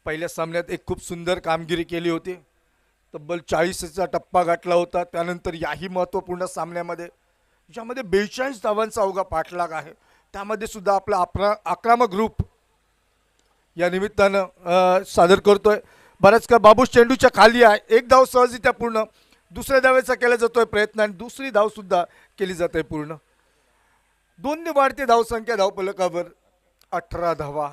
Speaker 3: पहिल्या सामन्यात एक खूप सुंदर कामगिरी केली होती. तब्बल 40चा टप्पा गाठला होता. त्यानंतर याही महत्त्वपूर्ण सामन्यामध्ये ज्यामध्ये 42 धावांचा अवघा पाठलाग आहे, त्यामध्ये सुद्धा आपला आक्रमक ग्रुप या निमित्तानं सादर करतोय. बराच का बाबू चेंडूच्या खाली आहे. 1 धाव सहजरित्या पूर्ण. दुसऱ्या धावेचा केला जातोय प्रयत्न आणि दुसरी धाव सुद्धा केली जाते पूर्ण. 2 ने वाढते धावसंख्या धावफलकावर. 18 धावा.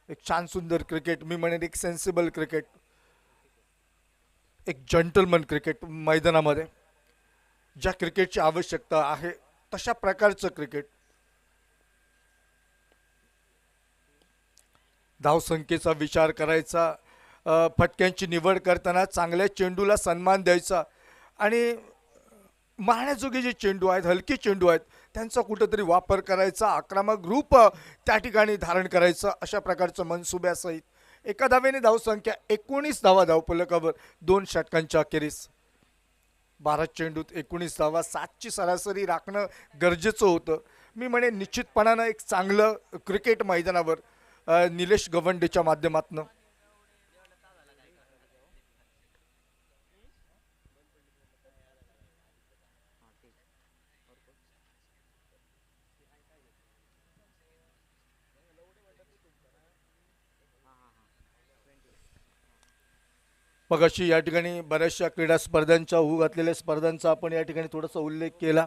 Speaker 3: एक छान सुंदर क्रिकेट, मी म्हणेन एक सेन्सिबल क्रिकेट, एक जंटलमन क्रिकेट मैदानामध्ये. ज्या क्रिकेटची आवश्यकता आहे तशा प्रकारचं क्रिकेट. धावसंख्येचा विचार करायचा, फटक्यांची निवड करताना चांगल्या चेंडूला सन्मान द्यायचा आणि मारण्याजोगे जे चेंडू आहेत, हलके चेंडू आहेत, त्यांचा कुठंतरी वापर करायचा. आक्रमक ग्रुप त्या ठिकाणी धारण करायचं, अशा प्रकारचं मनसुब्यासहित. एका धावेने धावसंख्या 19 धावा धावफलकावर 2 षटकांच्या अखेरीस. 12 चेंडूत 19 धावा, 7ची सरासरी राखणं गरजेचं होतं. मी म्हणेन निश्चितपणानं एक चांगलं क्रिकेट मैदानावर निलेश गवंडेच्या माध्यमातून. मगाशी या ठिकाणी बऱ्याचशा क्रीडा स्पर्धांचा, होऊ घातलेल्या स्पर्धांचा आपण या ठिकाणी थोडासा उल्लेख केला.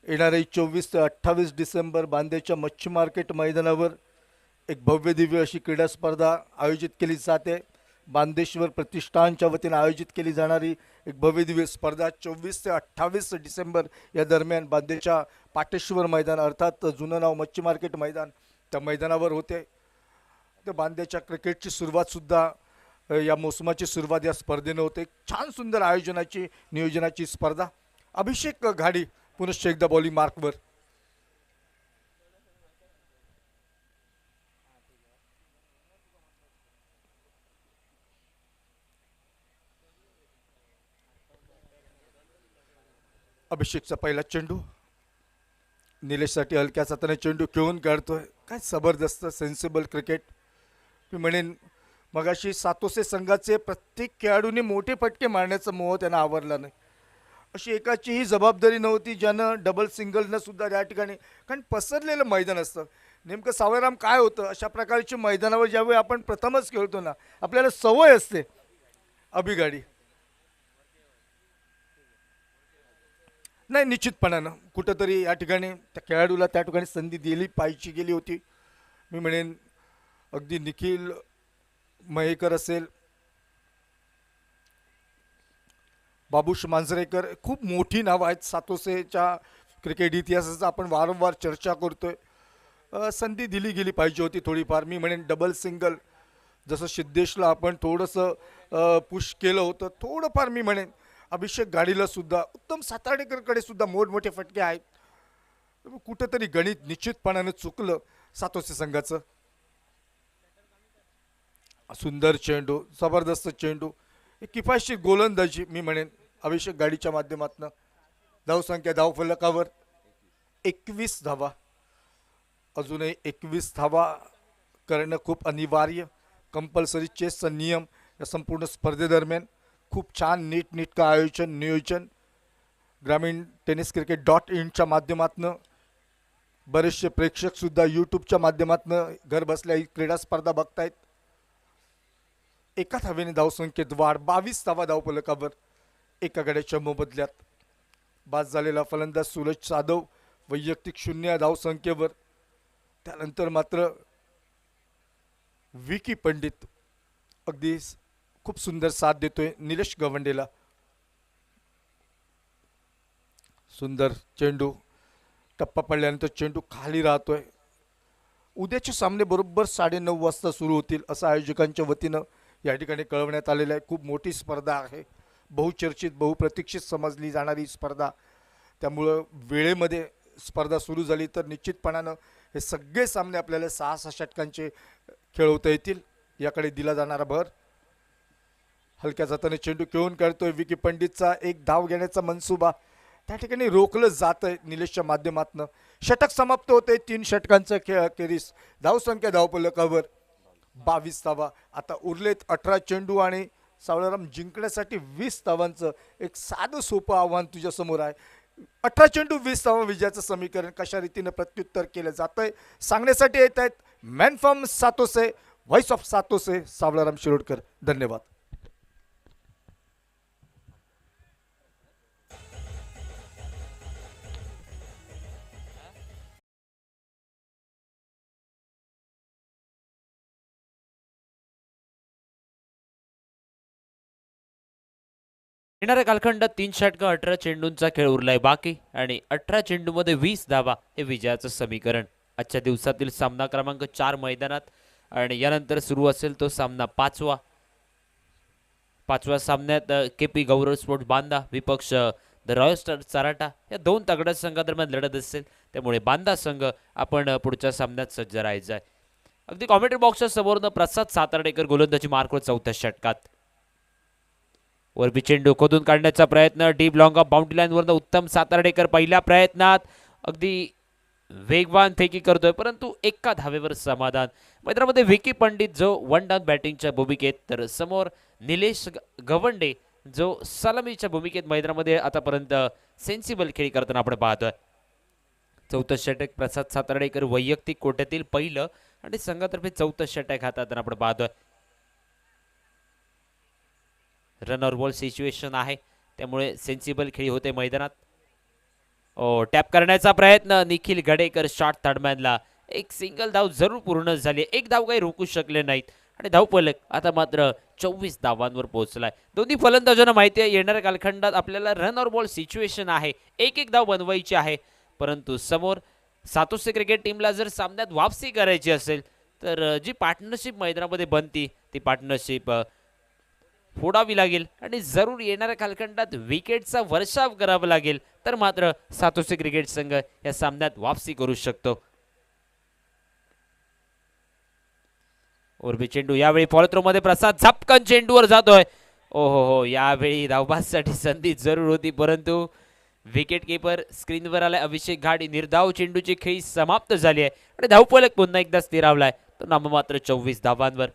Speaker 3: येणारे 24 ते 28 डिसेंबर बांदेच्या मच्छी मार्केट मैदानावर एक भव्य दिव्य अशी क्रीडा स्पर्धा आयोजित केली जाते. बांदेश्वर प्रतिष्ठानच्या वतीने आयोजित केली जाणारी एक भव्य दिव्य स्पर्धा 24 ते 28 डिसेंबर या दरम्यान बांदेच्या पाटेश्वर मैदान, अर्थात जुनं नाव मच्छी मार्केट मैदान, त्या मैदानावर होते. तर बांदेच्या क्रिकेटची सुरुवातसुद्धा, या मोसमाची सुरुवात या स्पर्धेने होते. छान सुंदर आयोजनाची, नियोजनाची स्पर्धा. अभिषेक घाडी पुनश्च एकदा बॉलिंग मार्कवर. अभिषेकचा पहिला चेंडू. निलेशसाठी हलक्या हाताने चेंडू खेळून काढतोय. काय जबरदस्त सेन्सिबल क्रिकेट. मी म्हणेन मगाशी सातोसे संघाचे प्रत्येक खेळाडूने मोठे फटके मारण्याचा मोह त्यांना आवरला नाही. अशी एकाचीही जबाबदारी नव्हती ज्यानं डबल सिंगलनं सुद्धा या ठिकाणी, कारण पसरलेलं मैदान असतं. नेमकं सावयराम काय होतं, अशा प्रकारच्या मैदानावर ज्यावेळी आपण प्रथमच खेळतो ना, आपल्याला सवय असते अभिगाडी. नाही, निश्चितपणानं कुठंतरी या ठिकाणी त्या खेळाडूला त्या ठिकाणी संधी दिली पाहिजे गेली होती. मी म्हणेन अगदी निखिल मयेकर असेल, बाबूश मांजरेकर, खूप मोठी नावं आहेत सातोसेच्या क्रिकेट इतिहासाचा. आपण वारंवार चर्चा करतोय. संधी दिली गेली पाहिजे होती थोडीफार. मी म्हणेन डबल सिंगल, जसं सिद्धेशला आपण थोडंसं पुश केलं होतं, थोडंफार मी म्हणेन अभिषेक गाडीला सुद्धा, उत्तम साताडेकरकडे सुद्धा मोठमोठे फटके आहेत. कुठंतरी गणित निश्चितपणानं चुकलं सातोसे संघाचं. सुंदर चेंडू, जबरदस्त चेंडू, एक किफायतशीर गोलंदाजी मी म्हणेन अभिषेक गाडीच्या माध्यमातून. धावसंख्या धावफलकावर 21 धावा. अजूनही 21 धावा करणं खूप अनिवार्य, कंपल्सरी चेसचा नियम या संपूर्ण स्पर्धेदरम्यान. खूप छान नीटनेटकं आयोजन, नियोजन ग्रामीण टेनिस क्रिकेट.in माध्यमातून. बरेचसे प्रेक्षकसुद्धा यूट्यूबच्या माध्यमातून घर बसल्या ही क्रीडा स्पर्धा बघतायत. एका धावेने धावसंख्येत वाढ, 22 धावा धावफलकावर एका गड्याच्या मोबदल्यात. बाद झालेला फलंदाज सूरज जाधव वैयक्तिक 0 धावसंख्येवर. त्यानंतर मात्र विकी पंडित अगदी खूप सुंदर साथ देतोय निलेश गवंडेला. सुंदर चेंडू, टप्पा पडल्यानंतर चेंडू खाली राहतोय. उद्याचे सामने बरोबर 9:30 वाजता सुरू होतील असं आयोजकांच्या वतीनं या ठिकाणी कळवण्यात आलेलं आहे. खूप मोठी स्पर्धा आहे, बहुचर्चित बहुप्रतीक्षित समजली जाणारी स्पर्धा. त्यामुळं वेळेमध्ये स्पर्धा सुरू झाली तर निश्चितपणानं हे सगळे सामने आपल्याला 6-6 षटकांचे खेळवता येतील, याकडे दिला जाणारा भर. हलक्या जाताने चेंडू खेळून काढतोय विकी पंडितचा. एक धाव घेण्याचा मनसुबा त्या ठिकाणी रोखलं जात आहे निलेशच्या माध्यमातून. षटक समाप्त होते. 3 षटकांचा खेळ अखेरीस धावसंख्या धावफलकावर 22 धावा. आता उरलेत 18 चेंडू आणि सावळाराम जिंकण्यासाठी 20 धावांचं एक साधं सोपं आव्हान तुझ्या समोर आहे. 18 चेंडू 20 धावा विजयाचं समीकरण कशा रीतीनं प्रत्युत्तर केलं जातंय सांगण्यासाठी येत आहेत man from Satose, voice of Satose, Sawalaram Shirodkar. धन्यवाद.
Speaker 1: येणाऱ्या कालखंडात 3 षटकं 18 चेंडूंचा खेळ उरलाय बाकी आणि 18 चेंडूमध्ये 20 धावा हे विजयाचं समीकरण. आजच्या दिवसातील सामना क्रमांक 4 मैदानात आणि यानंतर सुरू असेल तो सामना पाचव्या सामन्यात KP गौरव स्पोर्ट्स बांदा विपक्ष द रॉयल स्टार चराटा या 2 तगड्या संघादरम्यान लढत असेल. त्यामुळे बांदा संघ आपण पुढच्या सामन्यात सज्ज राहायचा आहे. अगदी कॉमेंट्री बॉक्सच्या समोरनं प्रसाद सातार्डेकर गोलंदाजी मार्कवर 4थ्या षटकात. वरबी चेंडू खोदून काढण्याचा प्रयत्न, डीप लॉंग ऑफ बाउंड्री लाईनवरनं उत्तम सातार्डेकर पहिल्या प्रयत्नात अगदी वेगवान फेकी करतोय परंतु एका धावेवर समाधान. मैदानामध्ये विकी पंडित जो 1 डाऊन बॅटिंगच्या भूमिकेत तर समोर निलेश गवंडे जो सलामीच्या भूमिकेत मैदानामध्ये आतापर्यंत सेन्सिबल खेळी करताना आपण पाहतोय. 4थं षटक प्रसाद सातार्डेकर वैयक्तिक कोट्यातील पहिलं आणि संघातर्फे 4थं षटक हातात आपण पाहतोय. रन ऑर बॉल सिच्युएशन आहे त्यामुळे सेन्सिबल खेळी होते मैदानात. टॅप करण्याचा प्रयत्न, निखिल गडेकर शॉट थर्डमॅनला. एक सिंगल धाव जरूर पूर्ण झाली, एक धाव काही रोखू शकले नाहीत आणि धावफलक आता मात्र 24 धावांवर पोहोचलाय. दोन्ही फलंदाजांना माहिती आहे येणाऱ्या कालखंडात आपल्याला रन ऑर बॉल सिच्युएशन आहे, एक धाव बनवायची आहे. परंतु समोर सातोसे क्रिकेट टीमला जर सामन्यात वापसी करायची असेल तर जी पार्टनरशिप मैदानामध्ये बनती ती पार्टनरशिप फोडावी लागेल आणि जरूर येणाऱ्या कालखंडात विकेटचा वर्षाव करावा लागेल तर मात्र सातोसे क्रिकेट संघ या सामन्यात वापसी करू शकतो. उर्बी चेंडू यावेळी फॉलोथ्रो मध्ये प्रसाद झपकन चेंडूवर जातोय. हो यावेळी धावबासाठी संधी जरूर होती परंतु विकेट किपर स्क्रीनवर आलाय अभिषेक घाडी. निर्धाव चेंडूची खेळी समाप्त झाली आहे आणि धावफलक पुन्हा एकदा स्थिरावलाय तो नाममात्र 24 धावांवर.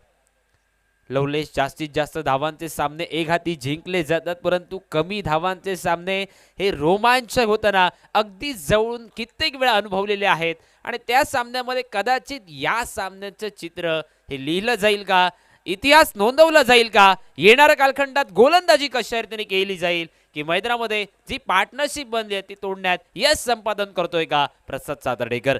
Speaker 1: लवलेश जास्तीत जास्त धावांचे सामने एकहाती जिंकले जातात परंतु कमी धावांचे सामने हे रोमांचक होताना अगदी जवळून कित्येक वेळा अनुभवलेले आहेत आणि त्या सामन्यामध्ये कदाचित या सामन्याचं चित्र हे लिहिलं जाईल का, इतिहास नोंदवला जाईल का, येणाऱ्या कालखंडात गोलंदाजी कशा रीतीने केली जाईल की मैदानामध्ये जी पार्टनरशिप बनली आहे ती तोडण्यात यश संपादन करतोय का प्रसाद सातार्डेकर.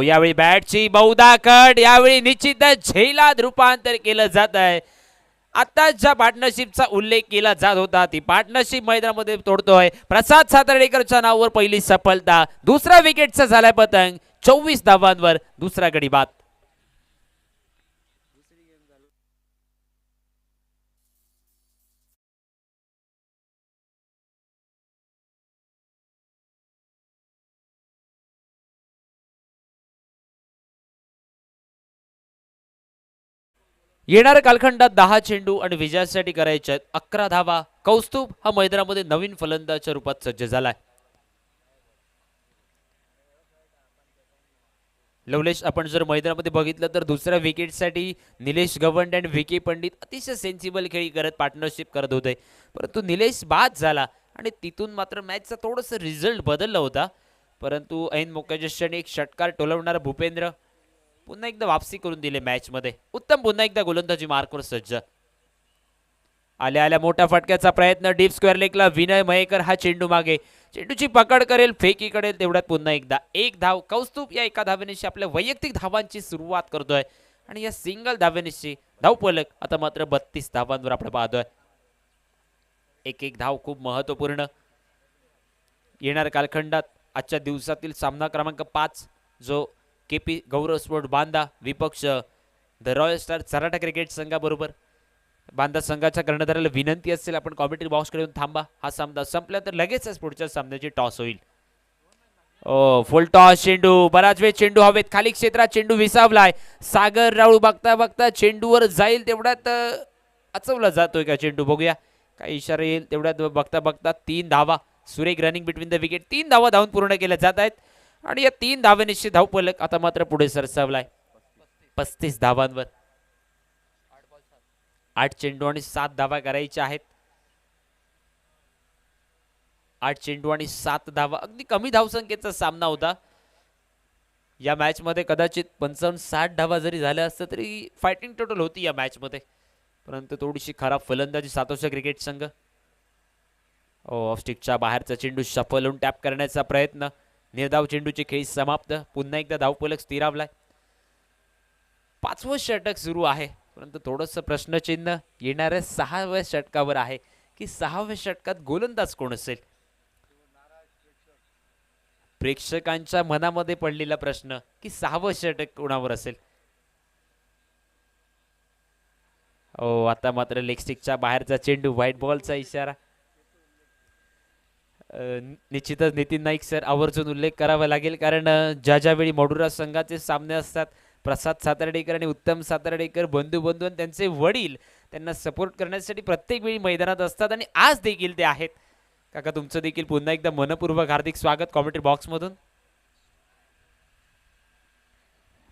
Speaker 1: यावेळी बॅटची बहुधा कट, यावेळी निश्चितच झेलात रूपांतर केलं जात आहे. आता ज्या पार्टनरशिपचा उल्लेख केला जात होता ती पार्टनरशिप मैदानामध्ये तोडतोय प्रसाद सातार्डेकरच्या नावावर पहिली सफलता. दुसरा विकेटचा झालाय पतंग. 24 धावांवर दुसरा गडी बाद. येणाऱ्या कालखंडात 10 चेंडू आणि विजयासाठी करायचे 11 धावा. कौस्तुभ हा मैदानामध्ये नवीन फलंदाजाच्या रूपात सज्ज झालाय. लवलेश आपण जर मैदानामध्ये बघितलं तर दुसऱ्या विकेटसाठी निलेश गवंडे आणि विकी पंडित अतिशय सेन्सिबल खेळी करत पार्टनरशिप करत होते परंतु निलेश बाद झाला आणि तिथून मात्र मॅचचा थोडंसं रिझल्ट बदलला होता. परंतु ऐन मोक्याच्या क्षणी एक षटकार टोलवणारा भूपेंद्र पुन्हा एकदा वापसी करून दिले मॅच मध्ये. उत्तम पुन्हा एकदा गोलंदाजी मार्कवर सज्ज. आल्या आल्या मोठ्या फटक्याचा प्रयत्न डीप स्क्वेअर लेगला विनय मयेकर हा चेंडू मागे, चेंडूची पकड करेल, फेकी करेल, तेवढ्यात पुन्हा एकदा एक धाव. कौस्तुभ या एका धावेनिशी आपल्या वैयक्तिक धावांची सुरुवात करतोय आणि या सिंगल धावेनिशी धावफलक आता मात्र 32 धावांवर आपण पाहतोय. एक एक धाव खूप महत्वपूर्ण. येणाऱ्या कालखंडात आजच्या दिवसातील सामना क्रमांक 5 जो केपी गौरव स्पोर्ट बांदा विपक्ष द रॉयल स्टार चराठा क्रिकेट संघाबरोबर. बांदा संघाच्या कर्णधाराला विनंती असेल आपण कॉमेंट्री बॉक्सकडे येऊन थांबा. हा सामना संपल्यानंतर लगेचच पुढच्या सामन्याची टॉस होईल. फुल टॉस चेंडू, बराच वेळ चेंडू हवेत, खाली क्षेत्रात चेंडू विसावलाय. सागर राऊळ बघता बघता चेंडूवर जाईल तेवढ्यात अचवला जातोय का चेंडू, बघूया काय इशारा येईल. तेवढ्यात बघता बघता 3 धावा. सुरेख रनिंग बिटवीन द विकेट. 3 धावा धावून पूर्ण केल्या जात आहेत आणि या 3 धावेनिश्चित धावफलक आता मात्र पुढे सरसावलाय 35 धावांवर. 8 चेंडू आणि 7 धावा करायच्या आहेत. 8 चेंडू आणि 7 धावा. अगदी कमी धावसंख्येचा सामना होता. या मॅच मध्ये कदाचित 55-60 धावा जरी झाल्या असतं तरी फायटिंग टोटल होती या मॅच मध्ये, परंतु थोडीशी खराब फलंदाजी सातोशा क्रिकेट संघ. ऑफ स्टिकच्या बाहेरचा चेंडू शफल होऊन टॅप करण्याचा प्रयत्न. निर्धाव चेंडूची खेळी समाप्त. पुन्हा एकदा धावफलक स्थिरावलाय. 5वं षटक सुरू आहे, परंतु थोडंसं प्रश्नचिन्ह येणाऱ्या 6व्या षटकावर आहे की 6व्या षटकात गोलंदाज कोण असेल. प्रेक्षकांच्या मनामध्ये पडलेला प्रश्न की 6वं षटक कोणावर असेल. आता मात्र लेग स्टिकच्या बाहेरचा चेंडू, व्हाईट बॉलचा इशारा. निश्चितच नितीन नाईक सर आवर्जून उल्लेख करावा लागेल, कारण ज्या वेळी मडुरा संघाचे सामने असतात प्रसाद सातर्डेकर आणि उत्तम सातर्डेकर बंधू आणि त्यांचे वडील त्यांना सपोर्ट करण्यासाठी प्रत्येक वेळी मैदानात असतात आणि आज देखील ते आहेत. काका तुमचं देखील पुन्हा एकदा मनपूर्वक हार्दिक स्वागत कॉमेंट्री बॉक्स मधून.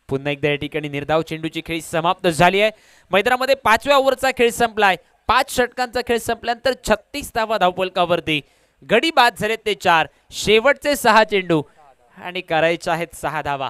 Speaker 1: पुन्हा एकदा या ठिकाणी निर्धाव चेंडूची खेळी समाप्त झाली आहे. मैदानामध्ये 5व्या ओव्हरचा खेळ संपलाय. 5 षटकांचा खेळ संपल्यानंतर 36 धावा धावफलकावरती. गडी बाद झालेत ते 4. शेवटचे 6 चेंडू आणि करायचे आहेत 6 धावा.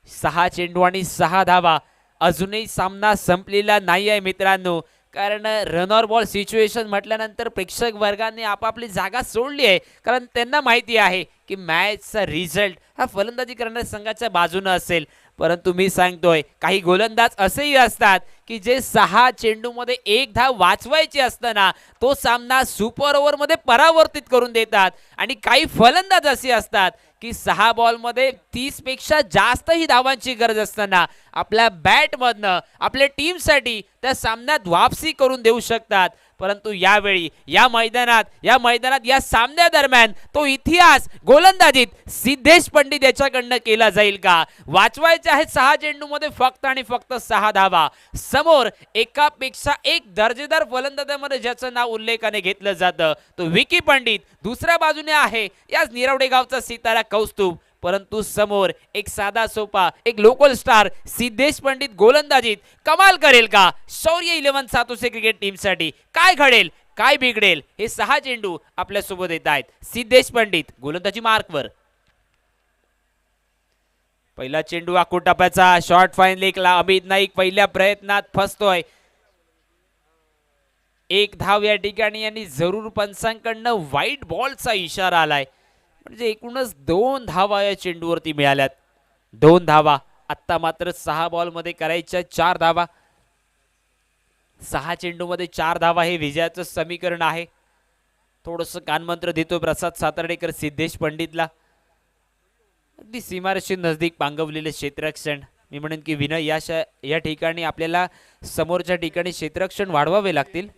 Speaker 1: 6 चेंडू आणि 6 धावा. अजूनही सामना संपलेला नाही आहे मित्रांनो, कारण रन ऑर बॉल सिच्युएशन म्हटल्यानंतर प्रेक्षक वर्गाने आपापली जागा सोडली आहे, कारण त्यांना माहिती आहे की मॅचचा रिझल्ट हा फलंदाजी करणाऱ्या संघाच्या बाजूने असेल. परंतु मी सांगतोय काही गोलंदाज असेही असतात की जे 6 चेंडूमध्ये 1 धाव वाचवायची असताना तो सामना सुपर ओव्हरमध्ये परावर्तित करून देतात आणि काही फलंदाज असे असतात की 6 बॉलमध्ये 30 पेक्षा जास्तही धावांची गरज असताना आपल्या बॅटमधनं आपल्या टीमसाठी त्या सामन्यात वापसी करून देऊ शकतात. परंतु यावेळी या मैदानात या सामन्यादरम्यान तो इतिहास गोलंदाजीत सिद्धेश पंडित याच्याकडनं केला जाईल का. वाचवायचे आहेत 6 चेंडूमध्ये फक्त आणि फक्त 6 धावा. समोर एकापेक्षा एक दर्जेदार फलंदाजामध्ये ज्याचं नाव उल्लेखाने घेतलं जातं तो विकी पंडित. दुसऱ्या बाजूने आहे याच निरवडे गावचा सितारा कौस्तुभ. परंतु समोर एक साधा सोपा एक लोकल स्टार सिद्धेश पंडित गोलंदाजीत कमाल करेल का. शौर्य 11 सातोसे क्रिकेट टीमसाठी काय घडेल काय बिघडेल हे 6 चेंडू आपल्या सोबत येत आहेत. सिद्धेश पंडित गोलंदाजी मार्कवर. पहिला चेंडू आखूड टप्प्याचा शॉर्ट फाईन लेगला. अमित नाईक पहिल्या प्रयत्नात फसतोय. 1 धाव या ठिकाणी आणि जरूर पंचांकडनं व्हाईट बॉलचा इशारा आलाय, म्हणजे एकूणच 2 धावा या चेंडूवरती मिळाल्यात. 2 धावा. आत्ता मात्र 6 बॉलमध्ये करायच्या 4 धावा. 6 चेंडूमध्ये 4 धावा हे विजयाचं समीकरण आहे. थोडंसं कानमंत्र देतो प्रसाद सातर्डेकर सिद्धेश पंडितला. अगदी सीमारेषे नजदीक पांगवलेले क्षेत्ररक्षण. मी म्हणेन की विनय या ठिकाणी आपल्याला समोरच्या ठिकाणी क्षेत्ररक्षण वाढवावे लागतील.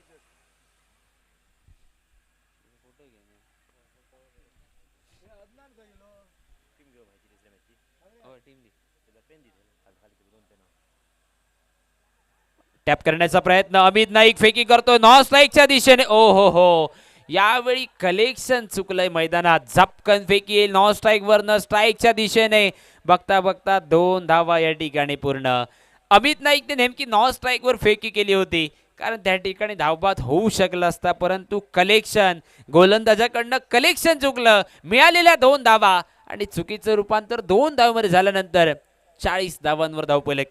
Speaker 1: टॅप करण्याचा प्रयत्न. अमित नाईक फेकी करतो नॉन स्ट्राईकच्या दिशेने. ओ हो यावेळी कलेक्शन चुकलंय मैदानात. झपकन फेकी येईल नॉन स्ट्राईक वरनं स्ट्राईकच्या दिशेने. बघता बघता 2 धावा या ठिकाणी पूर्ण. अमित नाईकने नेमकी नॉन स्ट्राईक वर फेकी केली होती, कारण त्या ठिकाणी धावबाद होऊ शकला असता, परंतु कलेक्शन गोलंदाजाकडनं कलेक्शन चुकलं. मिळालेल्या 2 धावा आणि चुकीचं रूपांतर 2 धावांमध्ये झाल्यानंतर 40 धावांवर धावफलक.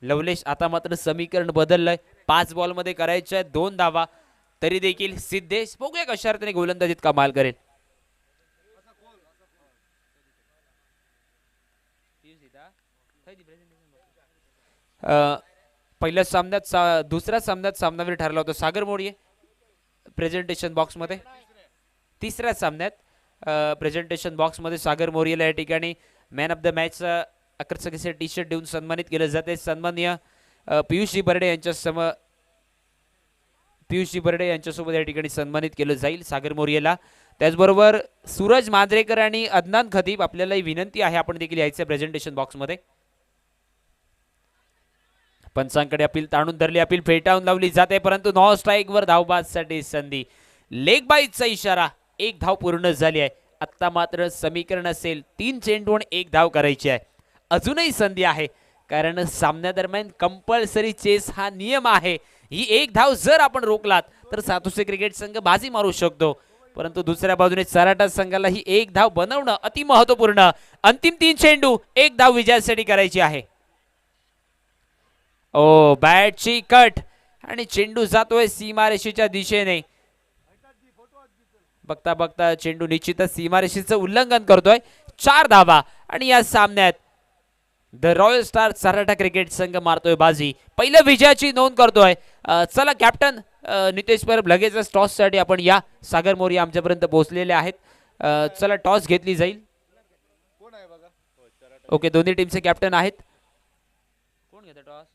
Speaker 1: लवलेश आता मात्र समीकरण बदललंय. 5 बॉलमध्ये करायच्या 2 धावा. तरी देखील सिद्धेश बघूया कशा अर्थाने गोलंदाजीत कमाल करेल. पहिल्या सामन्यात दुसऱ्या सामन्यात सामनावीर ठरला होता सागर मोडिये प्रेझेंटेशन बॉक्समध्ये. तिसऱ्या सामन्यात प्रेझेंटेशन बॉक्समध्ये सागर मोरियाला या ठिकाणी मॅन ऑफ द मॅचचा आकर्षक असे टी शर्ट देऊन सन्मानित केलं जाते. सन्माननीय पियुषजी बर्डे यांच्यासोबत या ठिकाणी सन्मानित केलं जाईल सागर मोरियाला. त्याचबरोबर सूरज मांजरेकर आणि अदनान खतीब आपल्याला ही विनंती आहे आपण देखील यायचं प्रेझेंटेशन बॉक्समध्ये. पंचांकडे अपील ताणून धरली. अपील फेटाळून लावली जाते परंतु नॉन स्ट्राईक वर धावबादसाठी संधी. लेग बाईटचा इशारा. 1 धाव पूर्ण झाली आहे. आता मात्र समीकरण असेल 3 चेंडू आणि 1 धाव करायची आहे. अजूनही संधी आहे कारण सामन्यादरम्यान कंपल्सरी चेस हा नियम आहे. ही 1 धाव जर आपण रोखलात तर सातोसे क्रिकेट संघ बाजी मारू शकतो. परंतु दुसऱ्या बाजूने सराटा संघाला ही 1 धाव बनवणं अति महत्वपूर्ण. अंतिम 3 चेंडू 1 धाव विजयासाठी करायची आहे. ओ बॅटची कट आणि चेंडू जातोय सीमारेषेच्या दिशेने. बघता बघता चेंडू निश्चितच सीमारेषेचं उल्लंघन करतोय. 4 धावा आणि या सामन्यात द रॉयल स्टार सराटा क्रिकेट संघ मारतोय बाजी. पहिल्या विजयाची नोंद करतोय. चला कॅप्टन नितेश परब लगेचच टॉस साठी आपण या. सागर मोरिया आमच्यापर्यंत पोहोचलेले आहेत. चला टॉस घेतली जाईल. ओके दोन्ही टीमचे कॅप्टन आहेत. कोण घेतं टॉस?